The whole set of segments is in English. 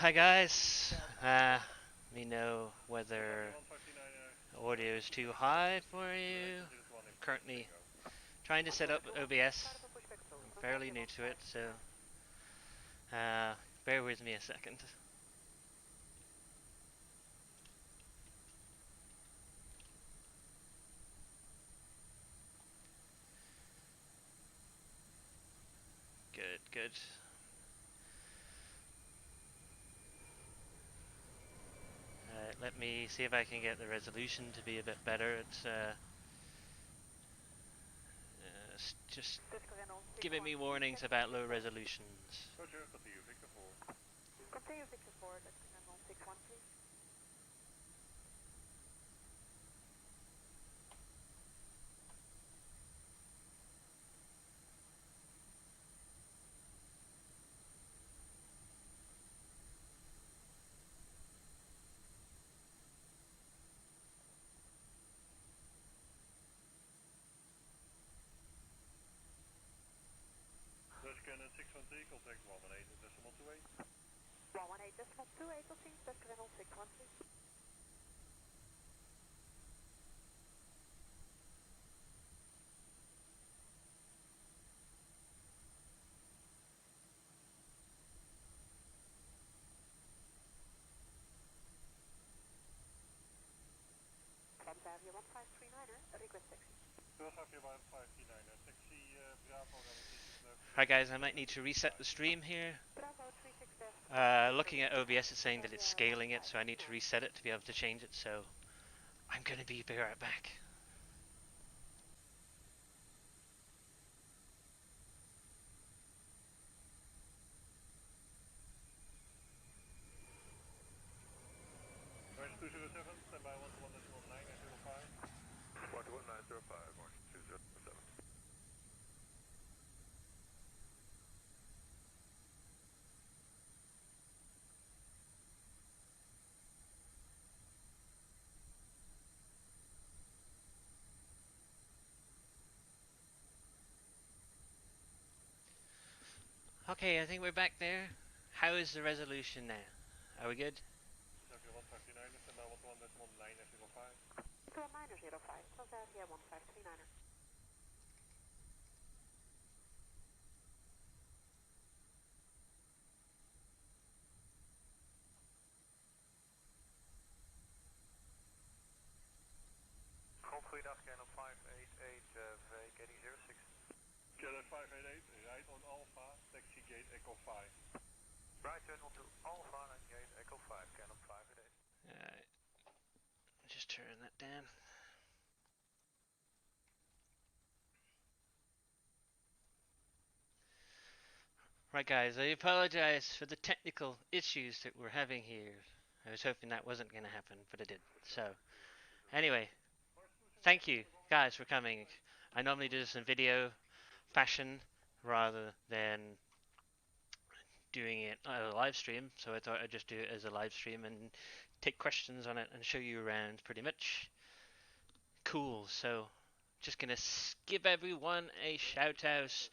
Hi guys, let me know whether audio is too high for you. I'm currently trying to set up OBS. I'm fairly new to it, so bear with me a second. Good, good. Let me see if I can get the resolution to be a bit better. It's just giving me warnings about low resolutions. Continue Victor 4, that's 161, please. Scanner 613, contact 118.28. 118.28, tot ziens, that's 613, please. Philadelphia 1539er, request taxi. Philadelphia 1539er, taxi Bravo. Alright guys, I might need to reset the stream here. Bravo 36 Looking at OBS, it's saying that it's scaling it, so I need to reset it to be able to change it, so I'm gonna be right back. Orange 207, standby 121.905. 121.905, Orange 207. Okay, I think we're back there. How is the resolution now? Are we good? Philadelphia 159er, standby 121.905. 11905, Philadelphia 1539er. Goedemiddag, Channel 588, getting 06. Channel 588, right on Alpha, taxi gate Echo 5. Right turn onto Alpha and gate Echo 5, Channel 588. Just turn that down. Right guys, I apologize for the technical issues that we're having here. I was hoping that wasn't going to happen, but it did. So, anyway, thank you guys for coming. I normally do this in video fashion rather than doing it on a live stream, so I thought I'd just do it as a live stream and take questions on it and show you around pretty much. Cool, so just gonna give everyone a shout out.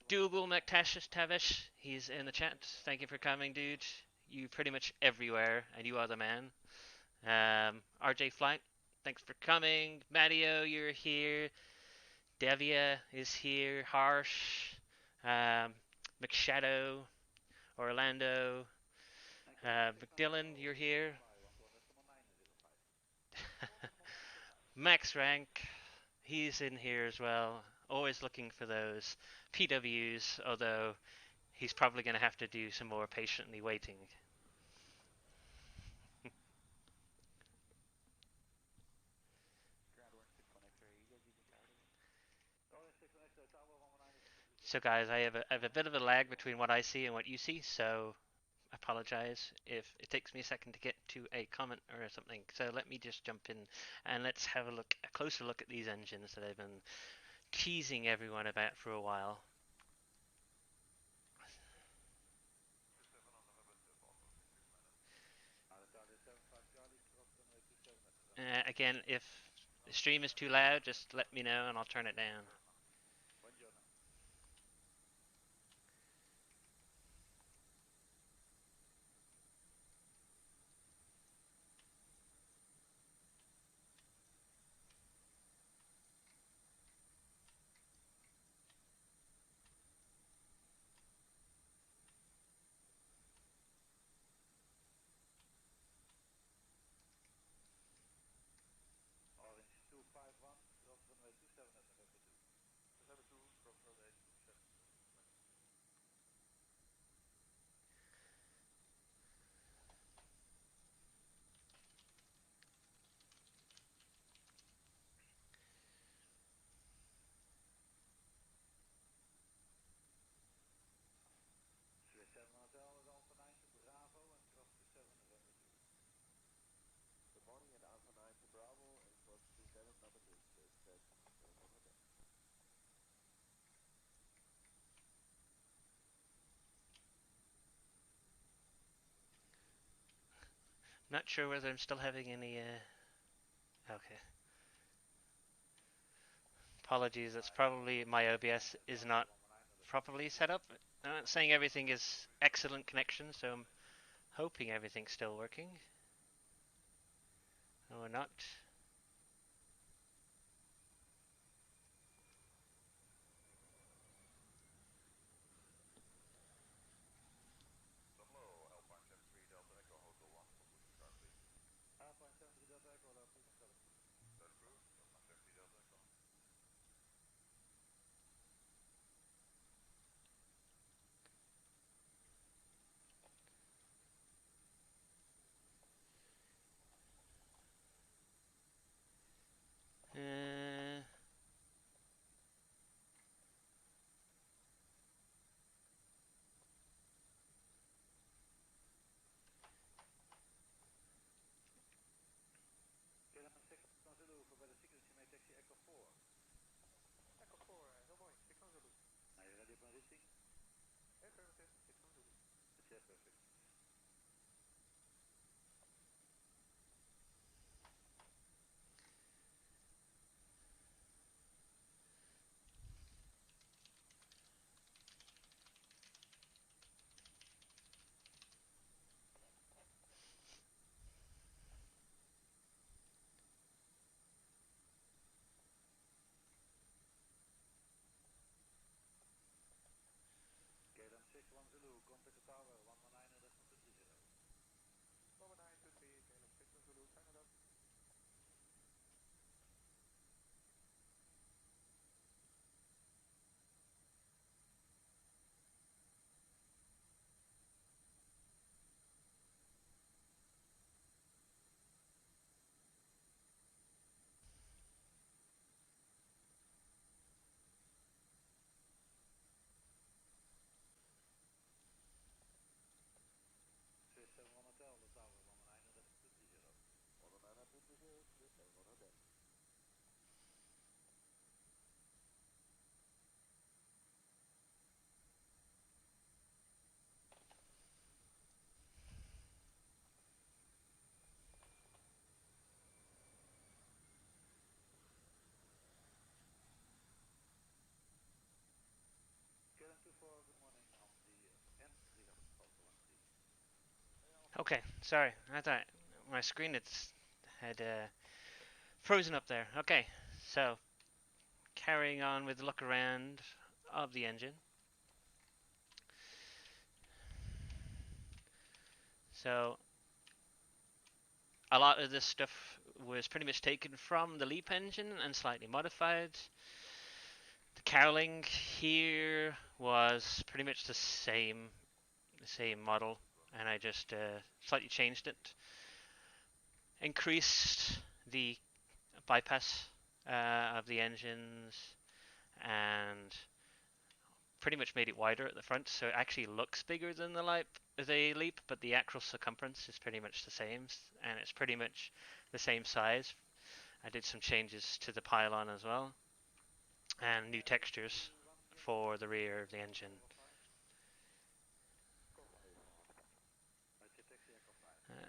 Dougal McTavish, he's in the chat. Thank you for coming, dude. You pretty much everywhere, and you are the man. RJ Flight, thanks for coming. Matteo, you're here. Devia is here. Harsh, McShadow, Orlando, McDillan, you're here. Max Rank, he's in here as well. Always looking for those PWs, although he's probably going to have to do some more patiently waiting. So guys, I have a bit of a lag between what I see and what you see, so I apologize if it takes me a second to get to a comment or something. So let me just jump in and let's have a closer look at these engines that I've been teasing everyone about for a while. Again, if the stream is too loud, just let me know and I'll turn it down. Not sure whether I'm still having any. Okay. Apologies. That's probably my OBS is not properly set up. I'm not saying everything is excellent connection, so I'm hoping everything's still working. Or not. Uh, Echo 4, heel mooi. 6 on Zulu. Affirmative, 6 on Zulu. Lobber 923, Caleb 6 on Zulu, turn it up. okay, sorry. I thought my screen had frozen up there. Okay, so carrying on with the look around of the engine. So a lot of this stuff was pretty much taken from the Leap engine and slightly modified. The cowling here was pretty much the same model, and I just slightly changed it. Increased the bypass of the engines and pretty much made it wider at the front, so it actually looks bigger than the Leap, but the actual circumference is pretty much the same, and it's pretty much the same size. I did some changes to the pylon as well, and new textures for the rear of the engine.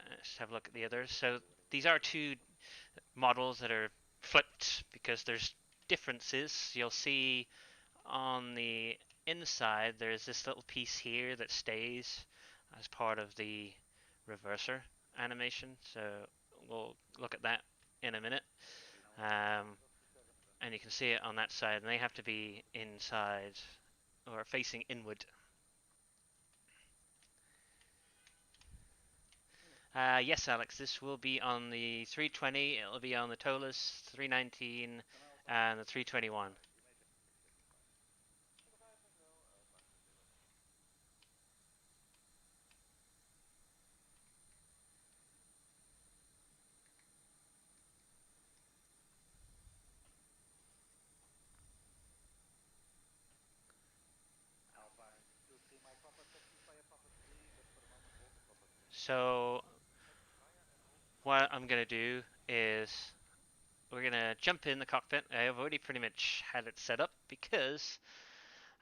Let's have a look at the others. So these are two models that are flipped because there's differences. You'll see on the inside there's this little piece here that stays as part of the reverser animation, so we'll look at that in a minute. And you can see it on that side, and they have to be inside or facing inward. Yes, Alex, this will be on the 320, it'll be on the Tolus 319 and the 321. So what I'm going to do is we're going to jump in the cockpit. I've already pretty much had it set up because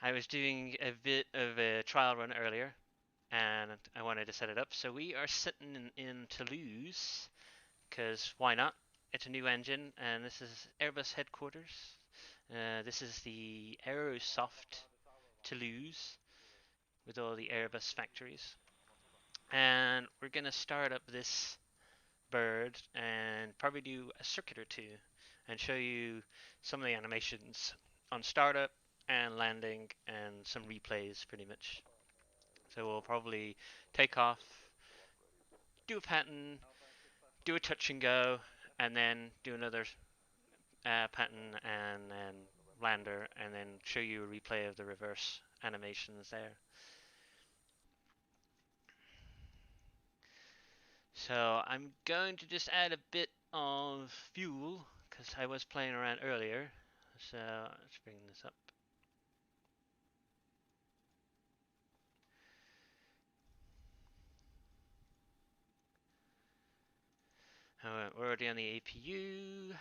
I was doing a bit of a trial run earlier and I wanted to set it up. So we are sitting in Toulouse because why not? It's a new engine and this is Airbus headquarters. This is the Aerosoft Toulouse with all the Airbus factories. And we're going to start up this bird and probably do a circuit or two and show you some of the animations on startup and landing and some replays pretty much. So we'll probably take off, do a pattern, do a touch and go, and then do another pattern and then lander, and then show you a replay of the reverse animations there. So I'm going to just add a bit of fuel because I was playing around earlier. So let's bring this up. We're already on the APU.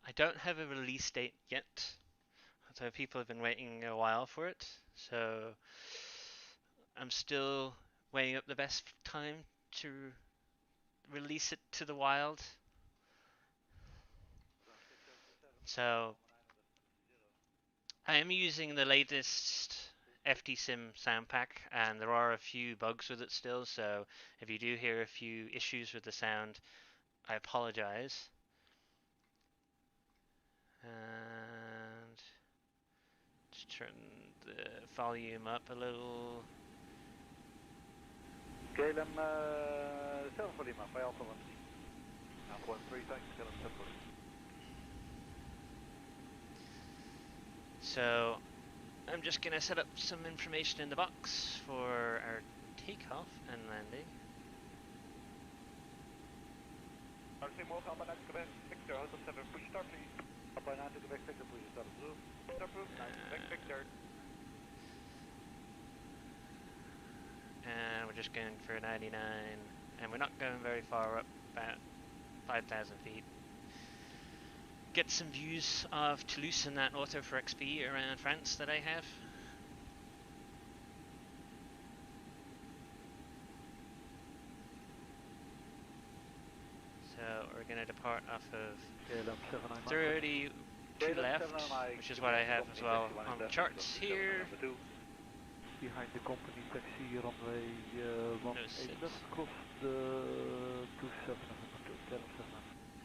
I don't have a release date yet, so people have been waiting a while for it. So I'm still weighing up the best time to release it to the wild. So I am using the latest FTSim sound pack, and there are a few bugs with it still. So if you do hear a few issues with the sound, I apologize. And just turn the volume up a little. KLM 7 for Lima, by Alpha 1. Alpha 1, 3 thanks, KLM 7 for Lima. So I'm just going to set up some information in the box for our takeoff and landing. RC Morgen, Alpha 9 Quebec, Victor, Hotel 7, push start please. Alpha 9 Quebec, Victor, push start approved. Start approved, 9 Quebec, Victor. And we're just going for 99, and we're not going very far up, about 5,000 feet. Get some views of Toulouse and that Auto for XP around France that I have. So we're going to depart off of 30 to left, which is what I have as well on the charts here. Behind the company taxi runway No 18 left, 6. cross the 27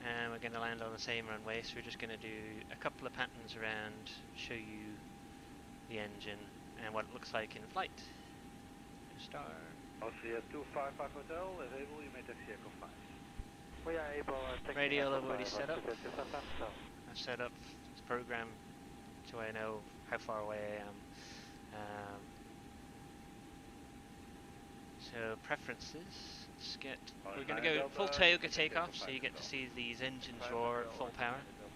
And we're going to land on the same runway, so we're just going to do a couple of patterns around, show you the engine and what it looks like in flight. Star. Austria 255 Hotel, if able you may taxi Echo 5. We are able to Radio I've already set up. I've set up this program so I know how far away I am. So preferences. Let's get. We're gonna Niner go Delta, full you Toyota can take takeoff, Echo so 5 you get to as well. see these engines 5 roar at Delta full or power. Niner Delta.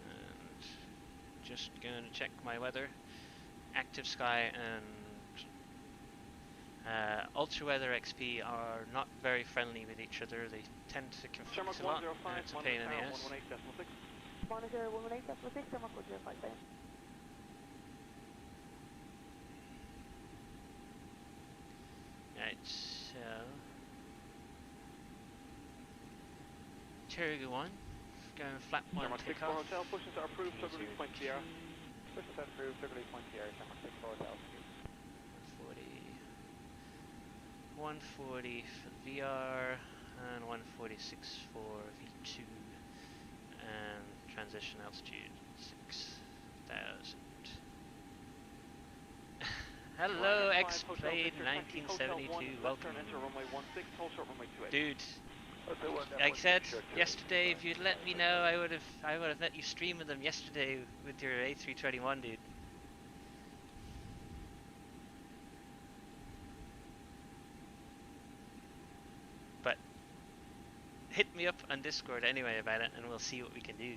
And just going to check my weather. Active Sky and Ultra Weather XP are not very friendly with each other. They tend to conflict a lot, and it's a pain in the ass. 118.6. Monitor 118.6, Sherman code 057. Right, so Cherry 1, going flat 1 Sherman 6 for takeoff. hotel, pushes are approved, circle release point Sierra. Pushes are approved, circle release point Sierra, Sherman 6 for hotel. 140 for VR and 146 for V2 and transition altitude 6,000. Hello, X-Plane 1972, welcome. Dude, like I said yesterday, if you'd let me know, I would have let you stream with them yesterday with your A321, dude. But hit me up on Discord anyway about it, and we'll see what we can do.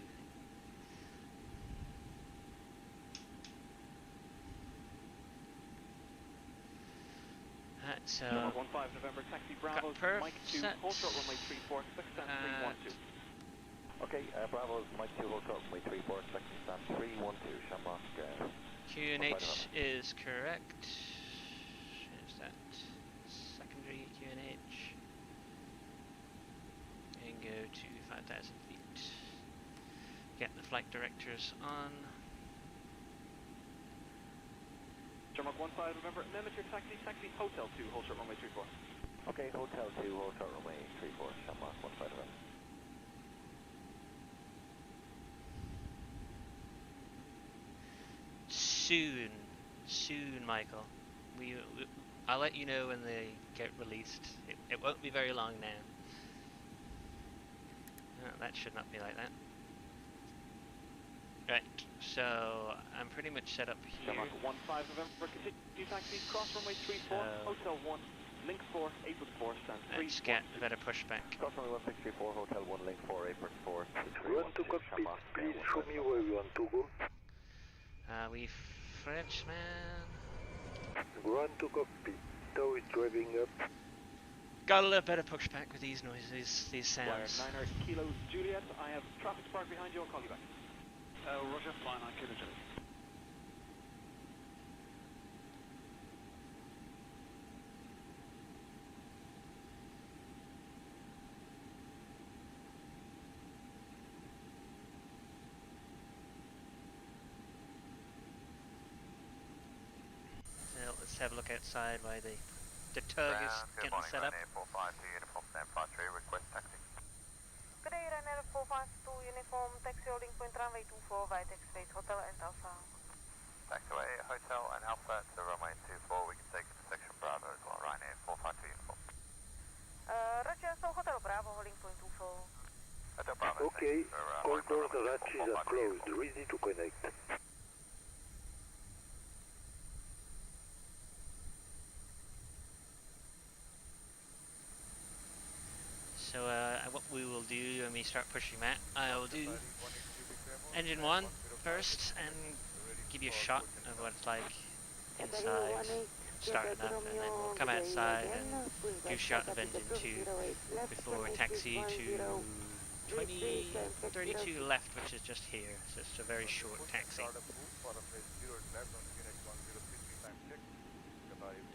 So 15 November, taxi Bravo, Mike 2, hold short runway 34, expect stand 312. Okay, Bravo is Mike 2, hold short runway 34, expecting stand 312, Shamrock. QNH is correct. Is that secondary QNH? And go to 5,000 feet. Get the flight directors on. Shamrock 15 November, Manager taxi, taxi Hotel 2, hold short runway 34. Okay, Hotel 2, hold short runway 34, Shamrock 15 November. Soon, Michael. I'll let you know when they get released. It won't be very long now. No, that should not be like that. Right, so I'm pretty much set up here. Shamrock 15 November, continue taxi, cross runway 34, Hotel 1, link 4, apron 4, stand 3. Let's get a better pushback. Cross runway 1634, Hotel 1, link 4, apron 4, We want to cockpit, please show me where we want to go. We Frenchman. Ground to cockpit, tow is driving up. Got a little better pushback with these noises, these sounds. Wire 9 Kilo Juliet, I have traffic spark behind you, I'll call you back. Roger, fly 9 Kilo Juliet. So let's have a look outside while the tug is getting set up. Good day, Ryanair 452 uniform, taxi holding point runway 24, White X-Ray, Hotel and Alpha. Taxiway, Hotel and Alpha to runway 24, we can take intersection Bravo as well, Ryanair 452 uniform. Roger, so Hotel Bravo holding point 24. Hotel Bravo, Okay, all doors and hatches are closed, ready to connect. So what we will do when we start pushing that, I will do engine 1 first and give you a shot of what it's like inside, starting up, and then we'll come outside and do a shot of engine 2 before we taxi to 32 left, which is just here, so it's a very short taxi.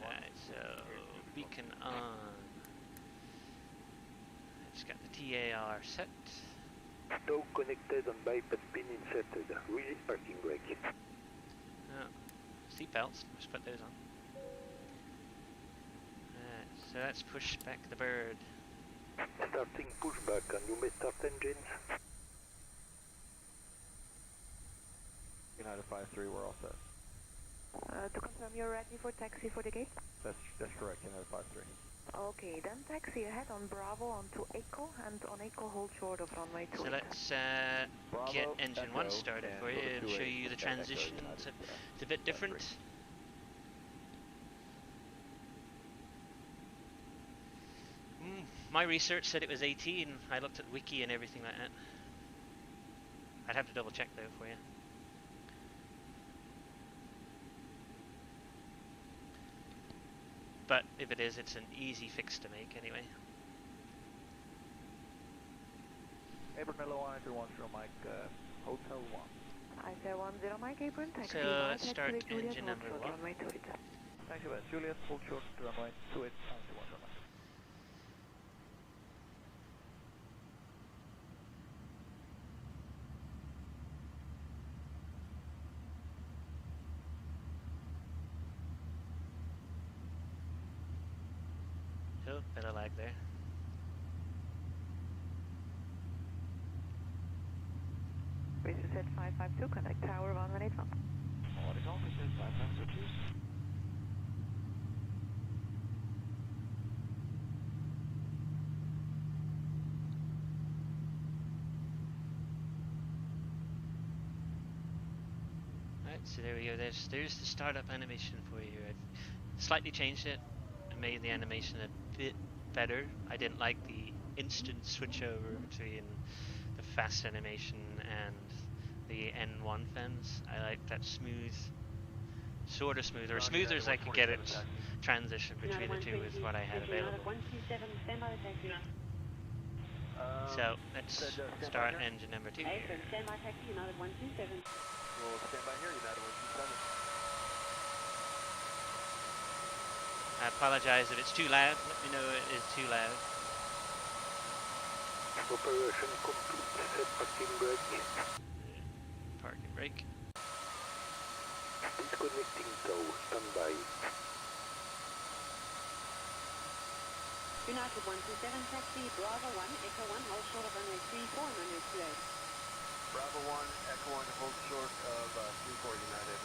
Alright, so beacon on. Just got the TAR set. Tow connected and bypass pin inserted. Release parking brake. Oh, seatbelts, let's put those on. Alright, so let's push back the bird. Starting pushback, and you may start engines. United 53, we're all set. To confirm, you're ready for taxi for the gate? That's correct, United 53. Okay, then taxi ahead on Bravo onto Echo, and on Echo hold short of runway So 28. let's get Bravo, engine 1 Echo, started for and you for the and show 28, you the contact Echo transitions. United, It's a bit different. Liveries. My research said it was 18. I looked at wiki and everything like that. I'd have to double check though for you. But if it is, it's an easy fix to make anyway. Apron 1, Mike, Hotel 1. I say 10 Mike Apron, taxi So right, let's start taxi Juliet, engine hold number short 1. runway 28. Thank you, Juliet, hold short, runway 28, 91 runway. Oh, bit of lag there. British set 552, connect tower 1181. Horizon, this is 552, please. Right, so there we go. There's the startup animation for you. I've slightly changed it and made the animation a bit better. I didn't like the instant switch over between the fast animation and the N1 fins. I like that smooth, sort of smooth, or as smooth as I could get it, transition between the two with what I had available. 127, stand by the taxi. So let's start engine number 2 here. Stand by taxi, United 127. We'll stand by here, United 127. I apologize if it's too loud. Let me know it is too loud. Operation complete. Set parking brake. Park and brake. Disconnecting tow. Standby. United 127, taxi, Bravo 1, Echo 1, hold short of runway 34 and runway 28. Bravo 1, Echo 1, hold short of 34 United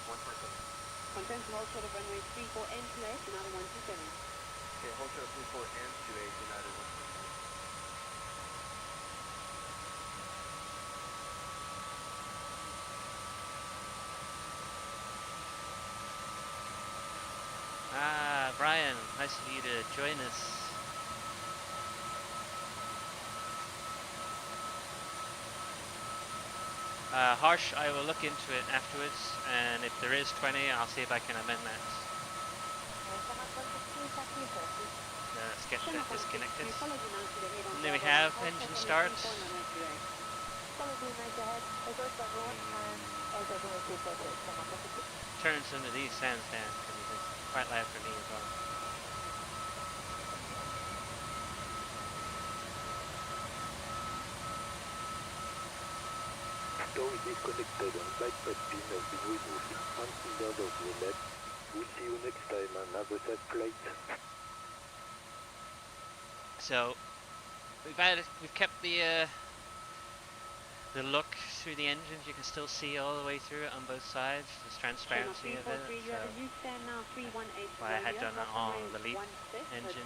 127. Confirm to hold short of runway 34 and 28, United 127. Okay, hold short of 34 and 28 United 127. Ah, Brian, nice of you to join us. Harsh, I will look into it afterwards, and if there is 20, I'll see if I can amend that. Let's get that disconnected. And there we have engine start. Turn some of these sounds down because it's quite loud for me as well. Tow is disconnected and bypass pin has been removed. Until out of the net. We'll see you next time and have a safe flight. So we've kept the look through the engines. You can still see all the way through it on both sides. There's transparency of it. So why I had done it on the LEAP engines.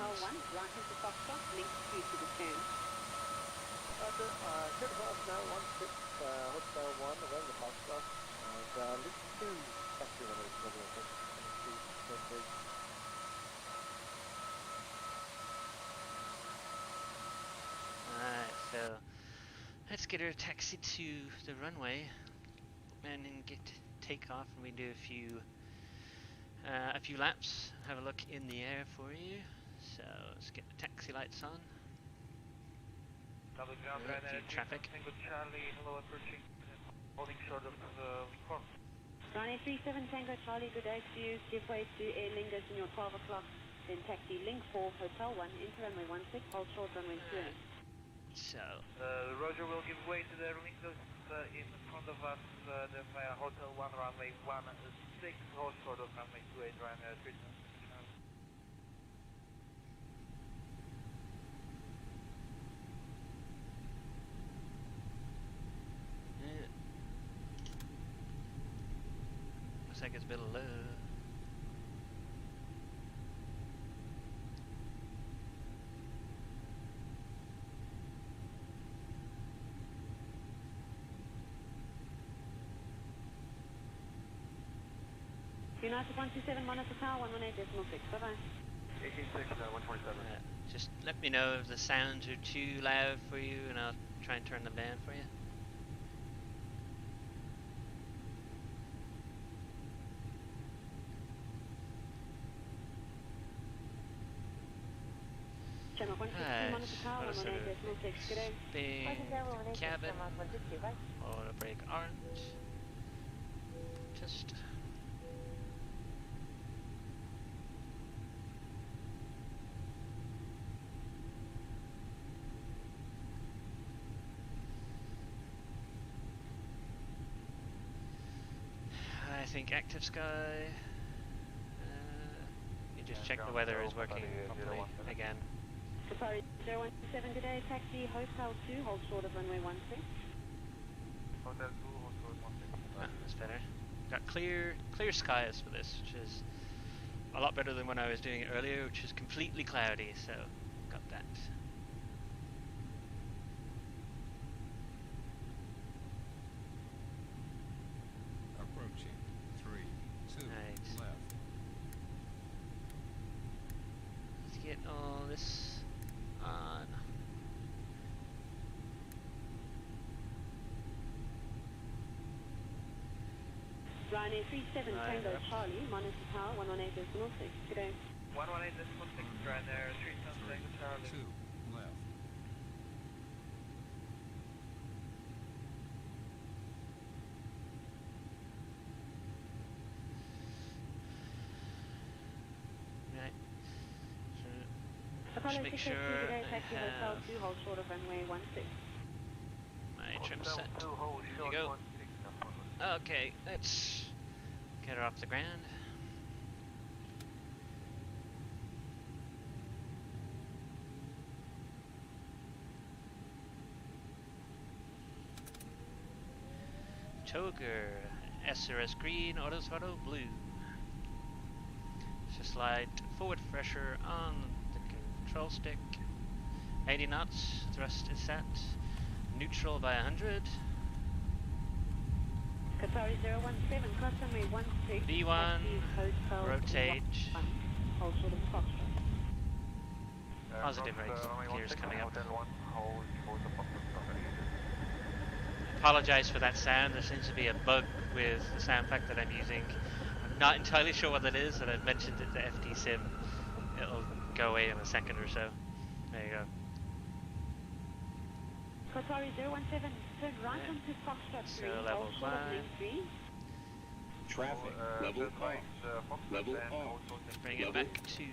Hotel 1, when the Foxtrot, and link 2, taxi runway 26, Alright, so let's get our taxi to the runway and then get takeoff, and we do a few laps, have a look in the air for you. So let's get the taxi lights on. Double ground, Few traffic. Tango Charlie, hello, approaching, holding short of Link 4. Runway 37 Tango Charlie, good day to you. Give way to Air Lingus in your 12 o'clock. Then taxi Link 4, Hotel 1, into runway 16, hold short runway 28. So Roger will give way to the Lingus in front of us, then via Hotel 1, runway 16, hold short of runway 28, runway 3. looks like it's a bit low. United 127, monitor tower 118.6. Bye-bye. 186, 127. Just let me know if the sounds are too loud for you, and I'll try and turn them down for you. Channel 162, monitor tower What a sort of 118.6. Good day. big cabin. Auto brake aren't. Just. I think active sky. You just check the weather is working properly again. Safari 017, good day. Taxi Hotel 2, hold short of runway 16. Hotel 2, hold 16. That's better. Got clear skies for this, which is a lot better than when I was doing it earlier, which is completely cloudy, so got that. Approaching 3, 2, Right. left. Let's get all this on. Ryanair 37, Tango Charlie, monitor tower 118.6. Good day. 118.6, Ryanair 37, Tango Charlie. 2, left. Right. So, Apollo just make 682, sure good day. I Taxi Hotel have 2, hold short of runway 16. my trim Hotel set. 2, hold There you short go. 16. Okay, let's get her off the ground. Toger, SRS green, auto throttle blue. Just slide forward pressure on the control stick. 80 knots, thrust is set. Neutral by 100. Qatari 017, cross runway 16. V1, Taxi Hotel rotate. 1, hold short of Foxtrot. Positive gears coming up. Hotel 1, hold short of Foxtrot. Apologize for that sound. There seems to be a bug with the sound pack that I'm using. I'm not entirely sure what it is, and I've mentioned it to FT Sim. It'll go away in a second or so. There you go. Qatari 017, turn right onto Foxtrot 3, So level hold short of 5. link 3. Traffic, level off. Level off. Bring it back to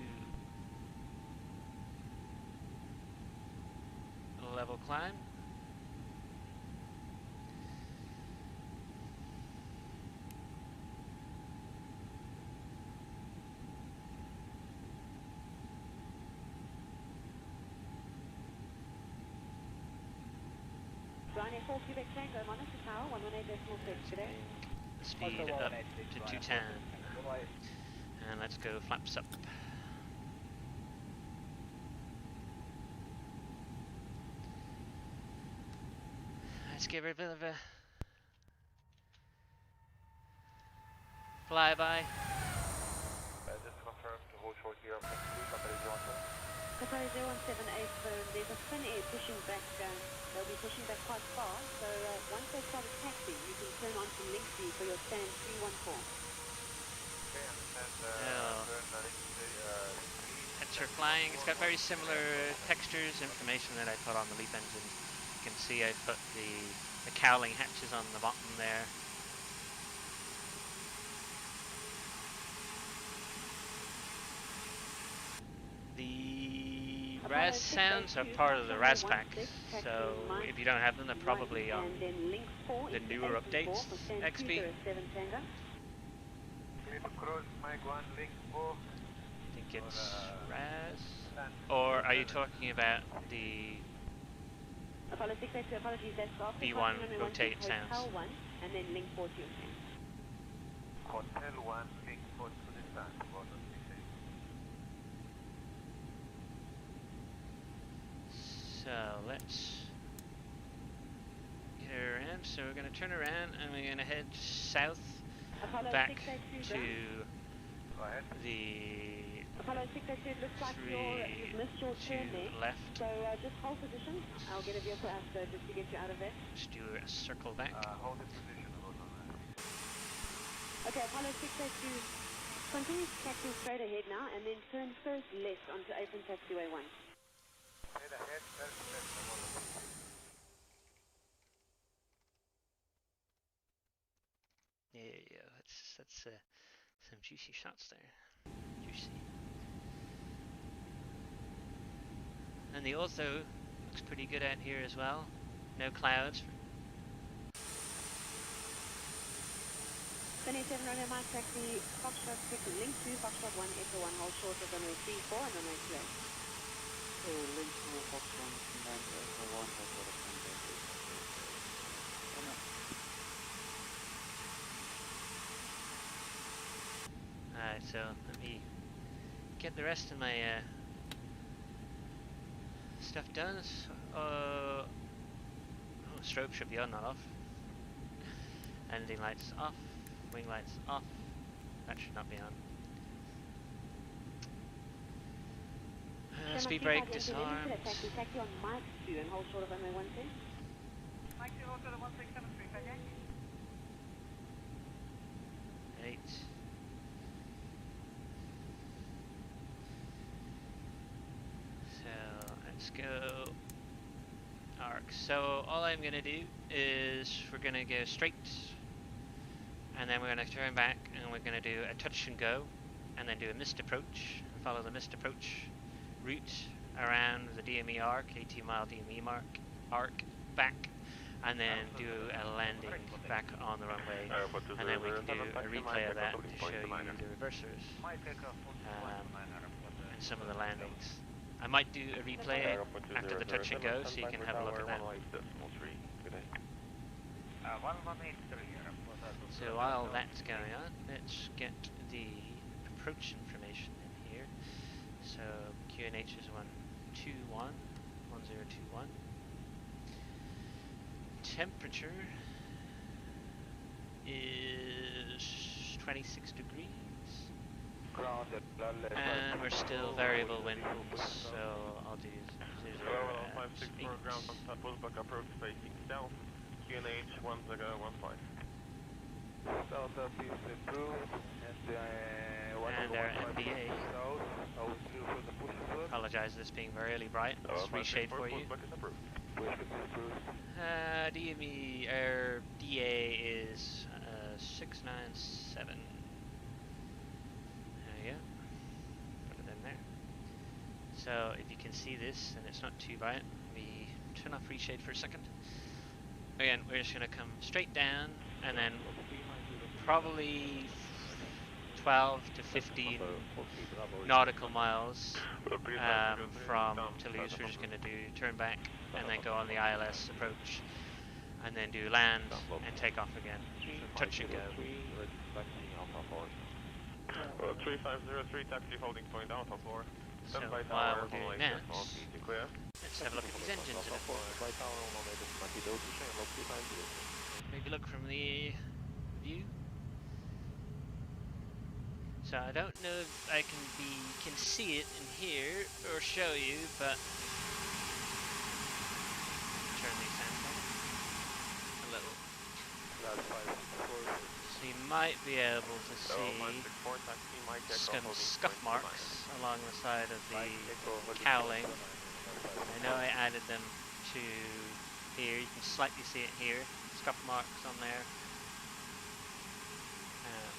level climb. Ryanair 4 Quebec Tango, monitor tower 118.6. Good day. The speed up to 210. And let's go flaps up. Let's give her a bit of a flyby. Just to confirm to hold short here, Qatari 017. Qatari 017, there's a fin air pushing back, they'll be pushing back quite far, so once they start a taxi, you can turn on to link view for your stand 314. Okay, understand. Yeah. Turn link 3. Heads are flying. It's got very similar textures, information that I put on the LEAP engine. You can see I put the cowling hatches on the bottom there. The RAS sounds are part of the RAS pack, so if you don't have them, they're probably on And then link 4 the newer updates, for stand XP. 207 Tango. Clear to cruise, Mike 1, link 4. I think it's RAS. Or are you talking about the Apollo 682, apologies, that's off. V1 Runway rotate 16, sounds? Hotel 1, and then link 4 to your stand. Hotel 1, link 4 to the stand. So let's get her around. So we're going to turn around and we're going to head south Apollo back 682, to ground. the Apollo 682, it looks like you've missed your turn there. left. So just hold position. I'll get a vehicle out just to get you out of there. Just do a circle back. Hold the position, hold on. Okay, Apollo 682, continue taxiing straight ahead now and then turn first left onto Open Taxiway 1. Head ahead, first left, Apollo. Yeah, that's some juicy shots there. Juicy. And the ortho looks pretty good out here as well. No clouds. 27 runway Mike taxi, Foxtrot 6, link 2, Foxtrot 1, Echo 1, hold short of runway 34 and runway 28. Link 2, Foxtrot 9, Echo 1, hold short of runway 34. Alright, so let me get the rest of my stuff done. Oh, strobe should be on, not off. Landing lights off. Wing lights off. That should not be on. Speed brake disarmed. Taxi on Mike 2 and hold short of runway 12. Mike 2, hold short of 1673, okay? 8. So let's go arc. So all I'm gonna do is we're gonna go straight, and then we're gonna turn back, and we're gonna do a touch and go, and then do a missed approach, and follow the missed approach route around the DME arc, 18 mile DME arc back, and then do a landing back on the runway, and then we can do a replay of that to show you the reversers and some of the landings. I might do a replay after the touch and go, so you can have a look at that. So while that's going on, let's get the approach information in here. So QNH is 1021. Temperature is 26 degrees. And we're still variable winds, so I'll do 0 ground on Bullbuck approach facing south, QNH 1015. Delta is approved, and our MBA. Apologize for this being very early bright. Let's reshade for you. DME, our DA is 697. There we go. Put it in there. So if you can see this and it's not too bright, we turn off reshade for a second. Again, we're just going to come straight down and then probably 12 to 15 nautical miles from Toulouse. We're just going to do turn back and then go on the ILS approach and then do land and take off again. So touch and go. 3503 taxi holding point Alpha 4. So while we're doing that, let's have a look at these engines a bit more. Maybe look from the view. So I don't know if I can see it in here or show you, but turn these down a little. So you might be able to see some scuff marks along the side of the cowling. I know I added them to here. You can slightly see it here. Scuff marks on there,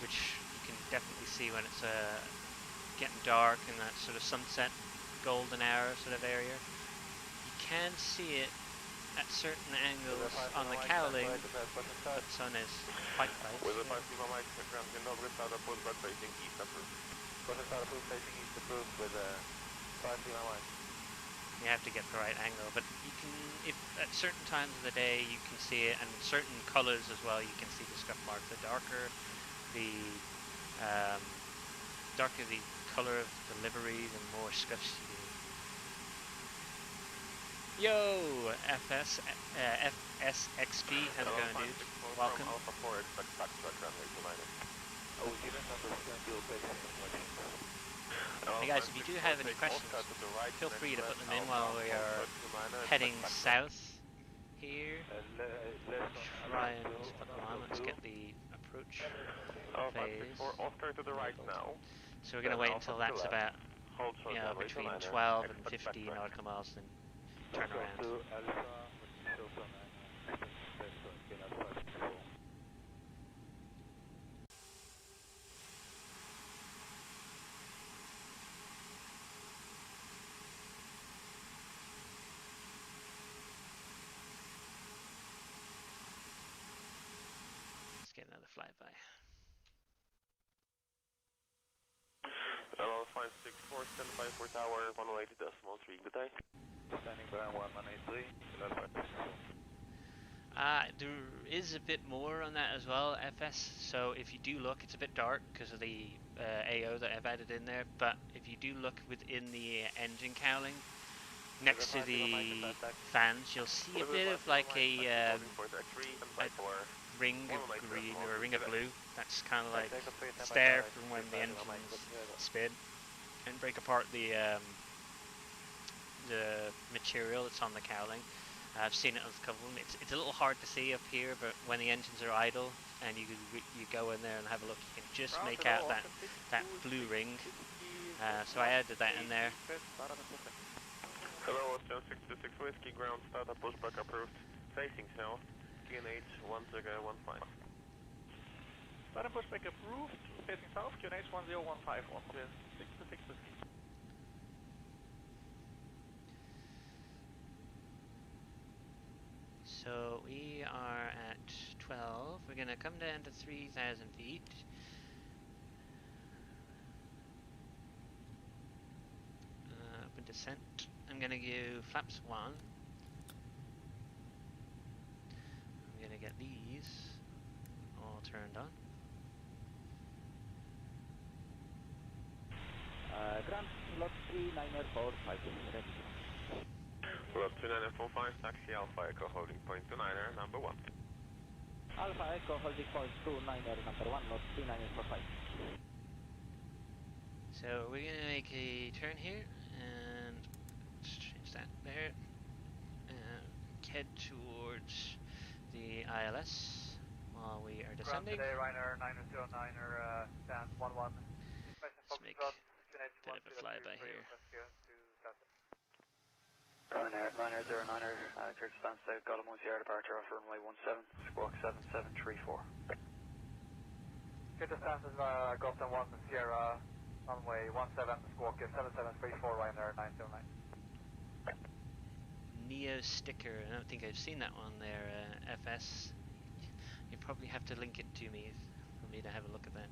which you can definitely see when it's getting dark in that sort of sunset, golden hour sort of area. You can see it at certain angles on the cowling, but the sun is quite bright. With a 5 Lima Mike, ground in Novgorod, Pullback facing east approved. Facing east approved with a 5 Lima Mike. You have to get the right angle, but you can, if at certain times of the day you can see it, and certain colors as well, you can see the scuff mark. The darker the color of the livery, the more scuffs you do. Yo, FSXP, how's it going, dude? Welcome. Alpha 4, expect backtrack runway 29. Oh, we didn't understand your basic question. Hey guys, if you do have any questions, feel free to put them in while we are heading south here. Try and put them on. Let's get the approach phase enabled. So we're going to wait until that's about, you know, between 12 and 15 nautical miles, then turn around. Let's get another flyby. Hello, 564, stand by for tower, 180.3, good day. Standing by 183, there is a bit more on that as well, FS. So if you do look, it's a bit dark because of the AO that I've added in there. But if you do look within the engine cowling, next to the fans, you'll see a bit of like a ring of green or a ring of blue. That's kind of like stare from when the engines spin and break apart the material that's on the cowling. I've seen it on a couple of them. It's a little hard to see up here, but when the engines are idle and you go in there and have a look, you can just make out that blue ring. So I added that in there. Hello, Austin 626 Whiskey, ground startup pushback approved, facing south, QNH 1015. Startup pushback approved, facing south, QNH 1015, 626 Whiskey. So we are at 12. We're going to come down to 3,000 feet. Open descent. I'm going to give flaps 1. I'm going to get these all turned on. Ground, lot 3945, ready. Lot 2945, taxi Alpha Echo holding point 29er, number 1. Alpha Echo holding point 29er, number 1, lot 3945. So we're going to make a turn here and let's change that there. Head towards the ILS while we are descending. Today, Ryanair 909er, stand 11. Let's make a bit of a flyby here. Ryanair 909er, church stand south, Gollum Sierra departure off runway 17, squawk 7734. Church stand is Gotham 1 Sierra, runway 17, squawk 7734, Ryanair 909. Neo sticker. I don't think I've seen that one there, FS. You probably have to link it to me for me to have a look at that.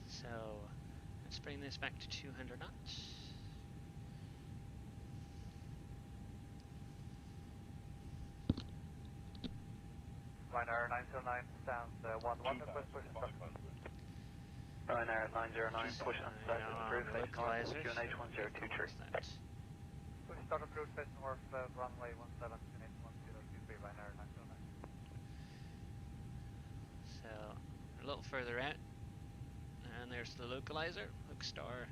So let's bring this back to 200 knots. Ryanair 909 stands 11, push Ryanair 909, push on status approved, facing north, QNH 1023. Push start approved, facing north, runway 17, QNH 1023, Ryanair 909. So a little further out, and there's the localizer, hook star.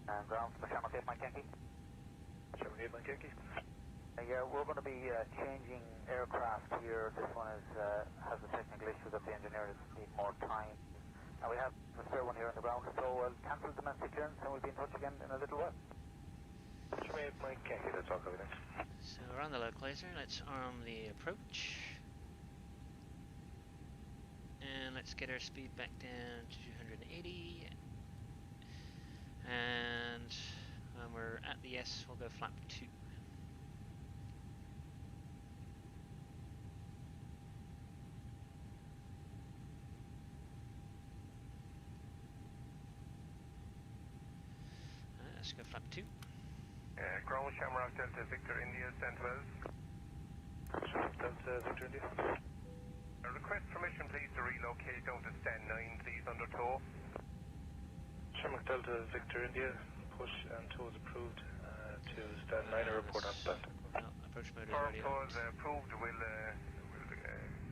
And ground for the Shamrock 8 Mike Yankee. Shamrock 8 Mike Yankee. Yeah, we're going to be changing aircraft here. This one is has a technical issue that the engineers need more time. And we have a spare one here on the ground, so we'll cancel domestic clearance and we'll be in touch again in a little while. Shamrock 8 Mike Yankee, that's all coming in. So we're on the localizer, let's arm the approach. And let's get our speed back down to 280. And when we're at the S, we'll go flap 2. Let's go flap 2. Ground Shamrock Delta Victor India, stand 12. Delta Victor India. Request permission, please, to relocate down to stand 9, please, under tow. Shamrock Delta Victor India, push and tow is approved to stand 9 or report on stand. No, approach mode is already Tow on. is approved, we'll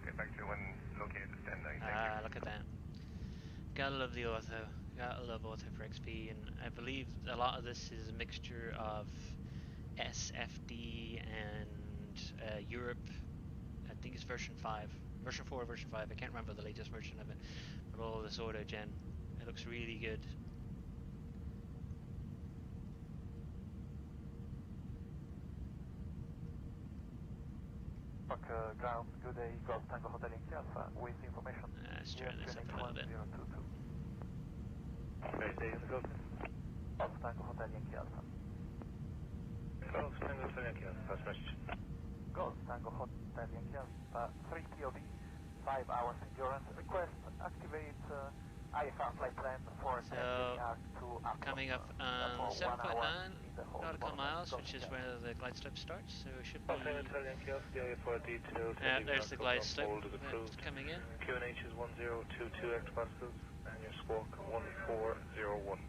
get back to you when located stand 9. Thank you. Look at that. Gotta love the ortho. Gotta love ortho for XP, and I believe a lot of this is a mixture of SFD and Europe. I think it's version 5. Version 4 or version 5. I can't remember the latest version of it. But all this auto gen. It looks really good. Ground, good day, Golf Tango Hotel Yankee Alpha, with information. Let's turn this up a little bit. Great day in the Gulf. Golf Tango Hotel Yankee Alpha. Golf Tango Hotel Yankee Alpha, pass message. Golf Tango Hotel Yankee Alpha, 3 POD, 5 hours endurance. Request activate IFR flight plan for coming up on 7.9 nautical miles, which is where the glide slope starts, so it should be... there's the glide slope that's coming in. QNH is 1022 hectopascals, and your squawk 1401.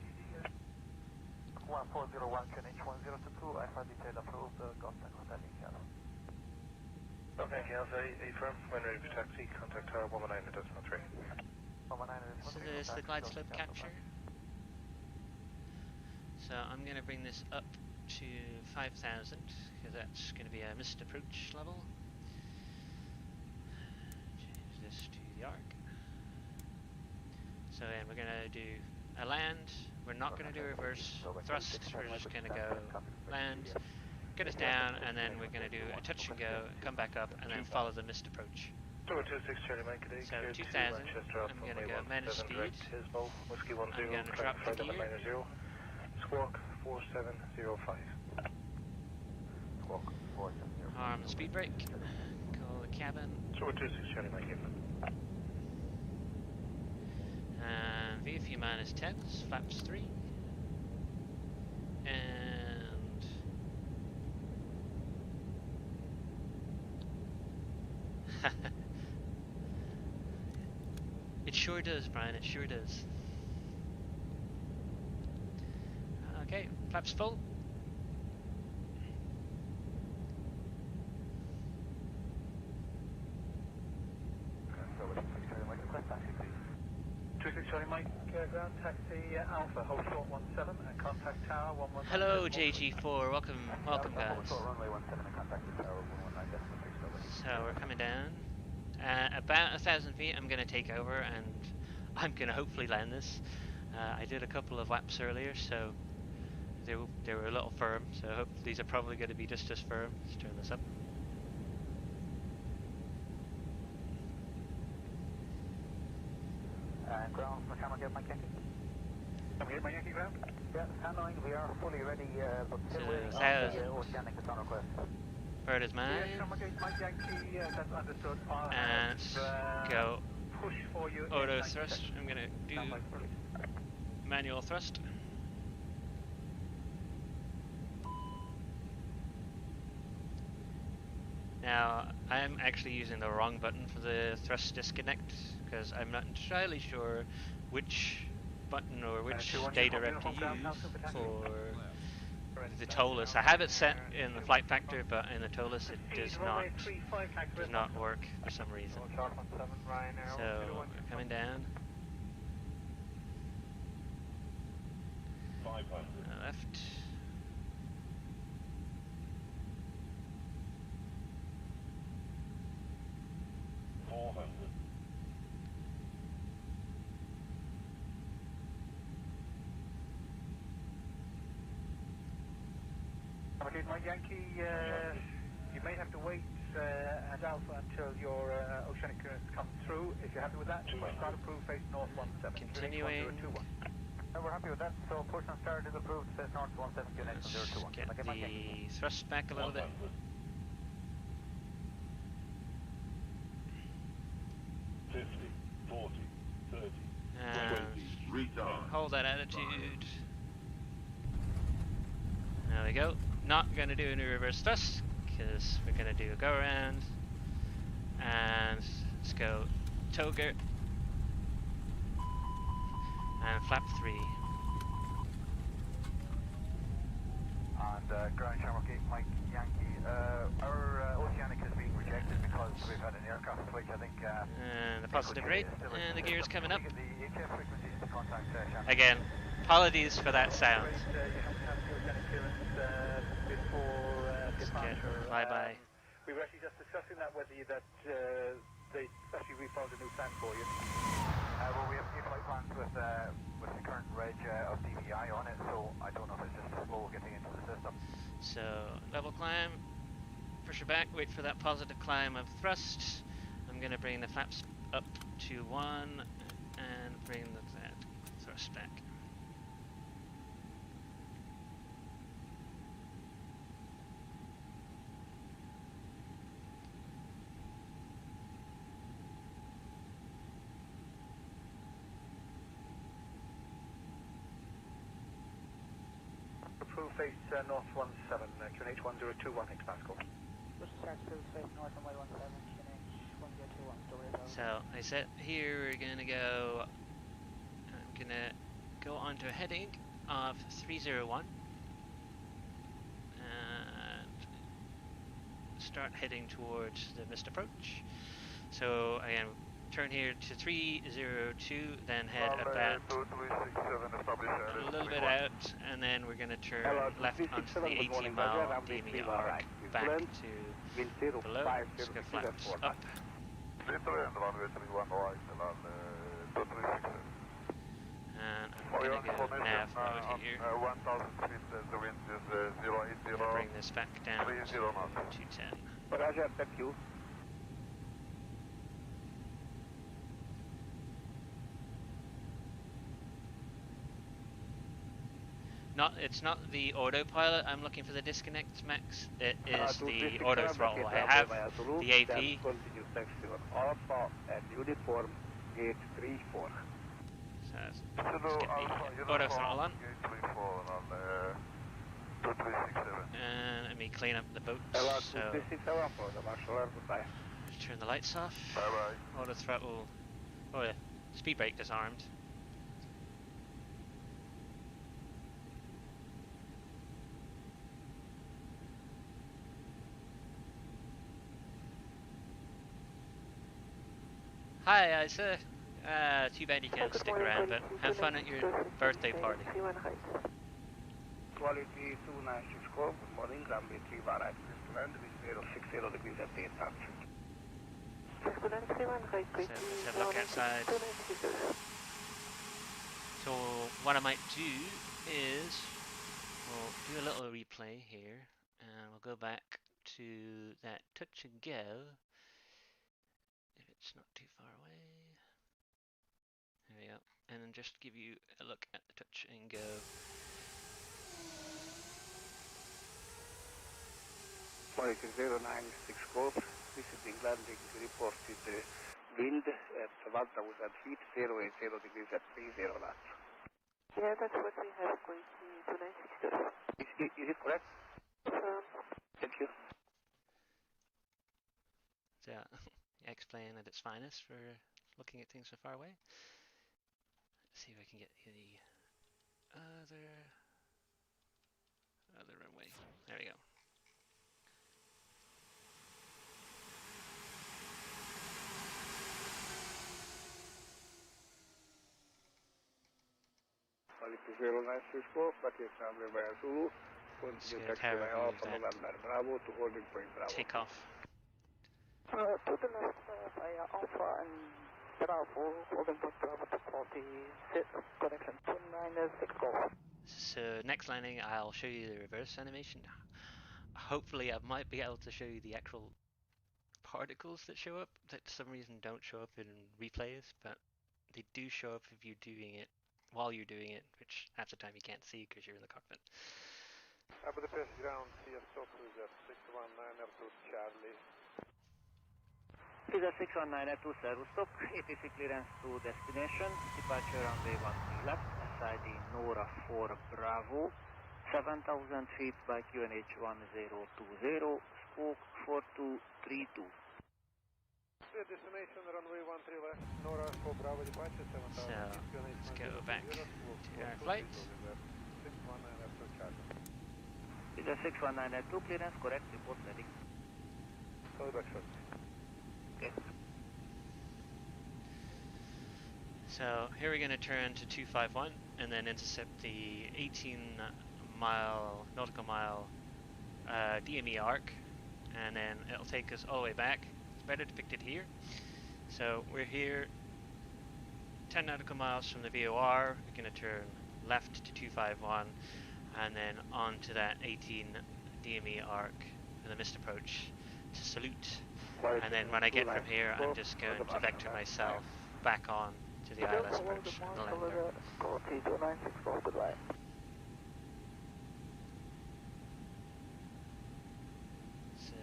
1401, QNH 1022, IFR detail approved, Golf Tango Hotel Yankee Alpha. Okay, Alpha, affirm, when ready for taxi, contact tower 119.3. So there's the glide slope capture. So I'm going to bring this up to 5,000 because that's going to be a missed approach level. Change this to the arc. So then we're going to do a land. We're not going to do reverse thrust. We're just going to go land, get us down, and then we're going to do a touch and go, come back up, and then follow the missed approach. So 2000, I'm going to go manage speed. I'm going to drop the gear. Squawk 4705. Squawk 4705. Arm the speed brake. Call the cabin. So 2000, Mike. And VFU minus 10s, flaps 3. And... It sure does, Brian, it sure does. Okay, flaps full. Mike, ground taxi Alpha, hold short 17 and contact tower 119. Hello JG4, welcome guys. Runway 17 and contact tower 119. So we're coming down. About 1,000 feet I'm going to take over and I'm going to hopefully land this. I did a couple of laps earlier, so they were a little firm, so I hope these are probably going to be just as firm. Let's turn this up. Ground, come get my Yankee. Come get my Yankee ground? Yeah, handling, we are fully ready, but still waiting on the oceanic return request. Bird is mine. And go auto thrust. I'm going to do manual thrust. Now, I'm actually using the wrong button for the thrust disconnect because I'm not entirely sure which button or which data rep to use for the TOLUS. I have it set in the flight factor, but in the TOLUS it does not work for some reason. So we're coming down. Left. My Yankee, you may have to wait at Alpha until your oceanic currents come through. If you're happy with that, start approved, face north 17. Continuing. We're happy with that, so push and start is approved, face north 17, Let's get the thrust back a little bit. 50, 40, 30, and 20, retard. Hold that attitude. There we go. Not going to do any reverse thrust because we're going to do a go around, and Let's go Toger and flap 3. And ground channel gate, Mike Yankee. Our oceanic is being rejected because we've had an aircraft switch, I think. And the positive rate, and the gear's coming up. The HF frequencies to contact channel. Again, apologies for that sound. You haven't had the oceanic clearance before Let's get departure. flyby. We were actually just discussing that with you that they actually we found a new plan for you. Well, we have new flight plans with the current reg of DVI on it, so I don't know if it's just slow getting into the system. So, level climb, push her back, wait for that positive climb of thrust. I'm going to bring the flaps up to 1 and bring that thrust back. Approve face north 17, QNH 1021 hectopascal. So, I said here we're going to go, I'm going to go onto a heading of 301 and start heading towards the missed approach. So, again, turn here to 302, then head about a little bit out, and then we're going to turn left onto the 18-mile DME arc back to below. Let's go flaps up. And I'm going to go nav mode here. 1,000 feet, the wind is 080. Bring this back down to 210. Roger, thank you. It's not the autopilot I'm looking for the disconnect, Max. It is the auto throttle. I have the AP. Continue taxi on Alpha and uniform gate 34. So let's get the auto throttle on. And let me clean up the boats. So turn the lights off. Auto throttle. Oh, yeah. Speed brake disarmed. Hi, Isa. Too bad you can't stick around, but have fun at your birthday party. Quality 296 good morning, runway 3 right, land, with 060 degrees at 8 knots. So let's have a look outside. So what I might do is we'll do a little replay here, and we'll go back to that touch and go. If it's not too far away. There we go. And then just give you a look at the touch and go. Quality 096 Golf, visiting landing reported wind at 1,000 feet, 080 degrees at 30 knots. Yeah, that's what we have, quality 296. Is it correct? Thank you. So, X-plane at its finest for looking at things so far away. Let's see if I can get the other runway. There we go. Quality 096 Golf, Patrick Ramble by Zulu, continue taxi by Alpha November Bravo to holding point Bravo. Take off. To the left via Alpha and Bravo, holding point Bravo to quality connection 296 Golf. So next landing I'll show you the reverse animation. Hopefully I might be able to show you the actual particles that show up that for some reason don't show up in replays, but they do show up if you're doing it while you're doing it, which half the time you can't see because you're in the cockpit. Budapest ground, CS stop to the 619 to Charlie. To the 619 to Zero stop, ATC clearance to destination, departure runway 13 left, SID Nora 4 Bravo, 7,000 feet by QNH 1020, spoke 4232. Destination runway 13 left, Nora for Bravo departure, 7000. So let's go back to our flight. 619 after charter. Is a 619 at 2 clearance, correct, report ready. Call back short. Okay. So here we're going to turn to 251 and then intercept the nautical mile DME arc, and then it'll take us all the way back. It's better depicted here. So we're here 10 nautical miles from the VOR. We're going to turn left to 251 and then onto that 18 DME arc with a missed approach to salute. And then when I get from here, I'm just going to vector myself back on to the ILS approach and the lander. Goodbye. So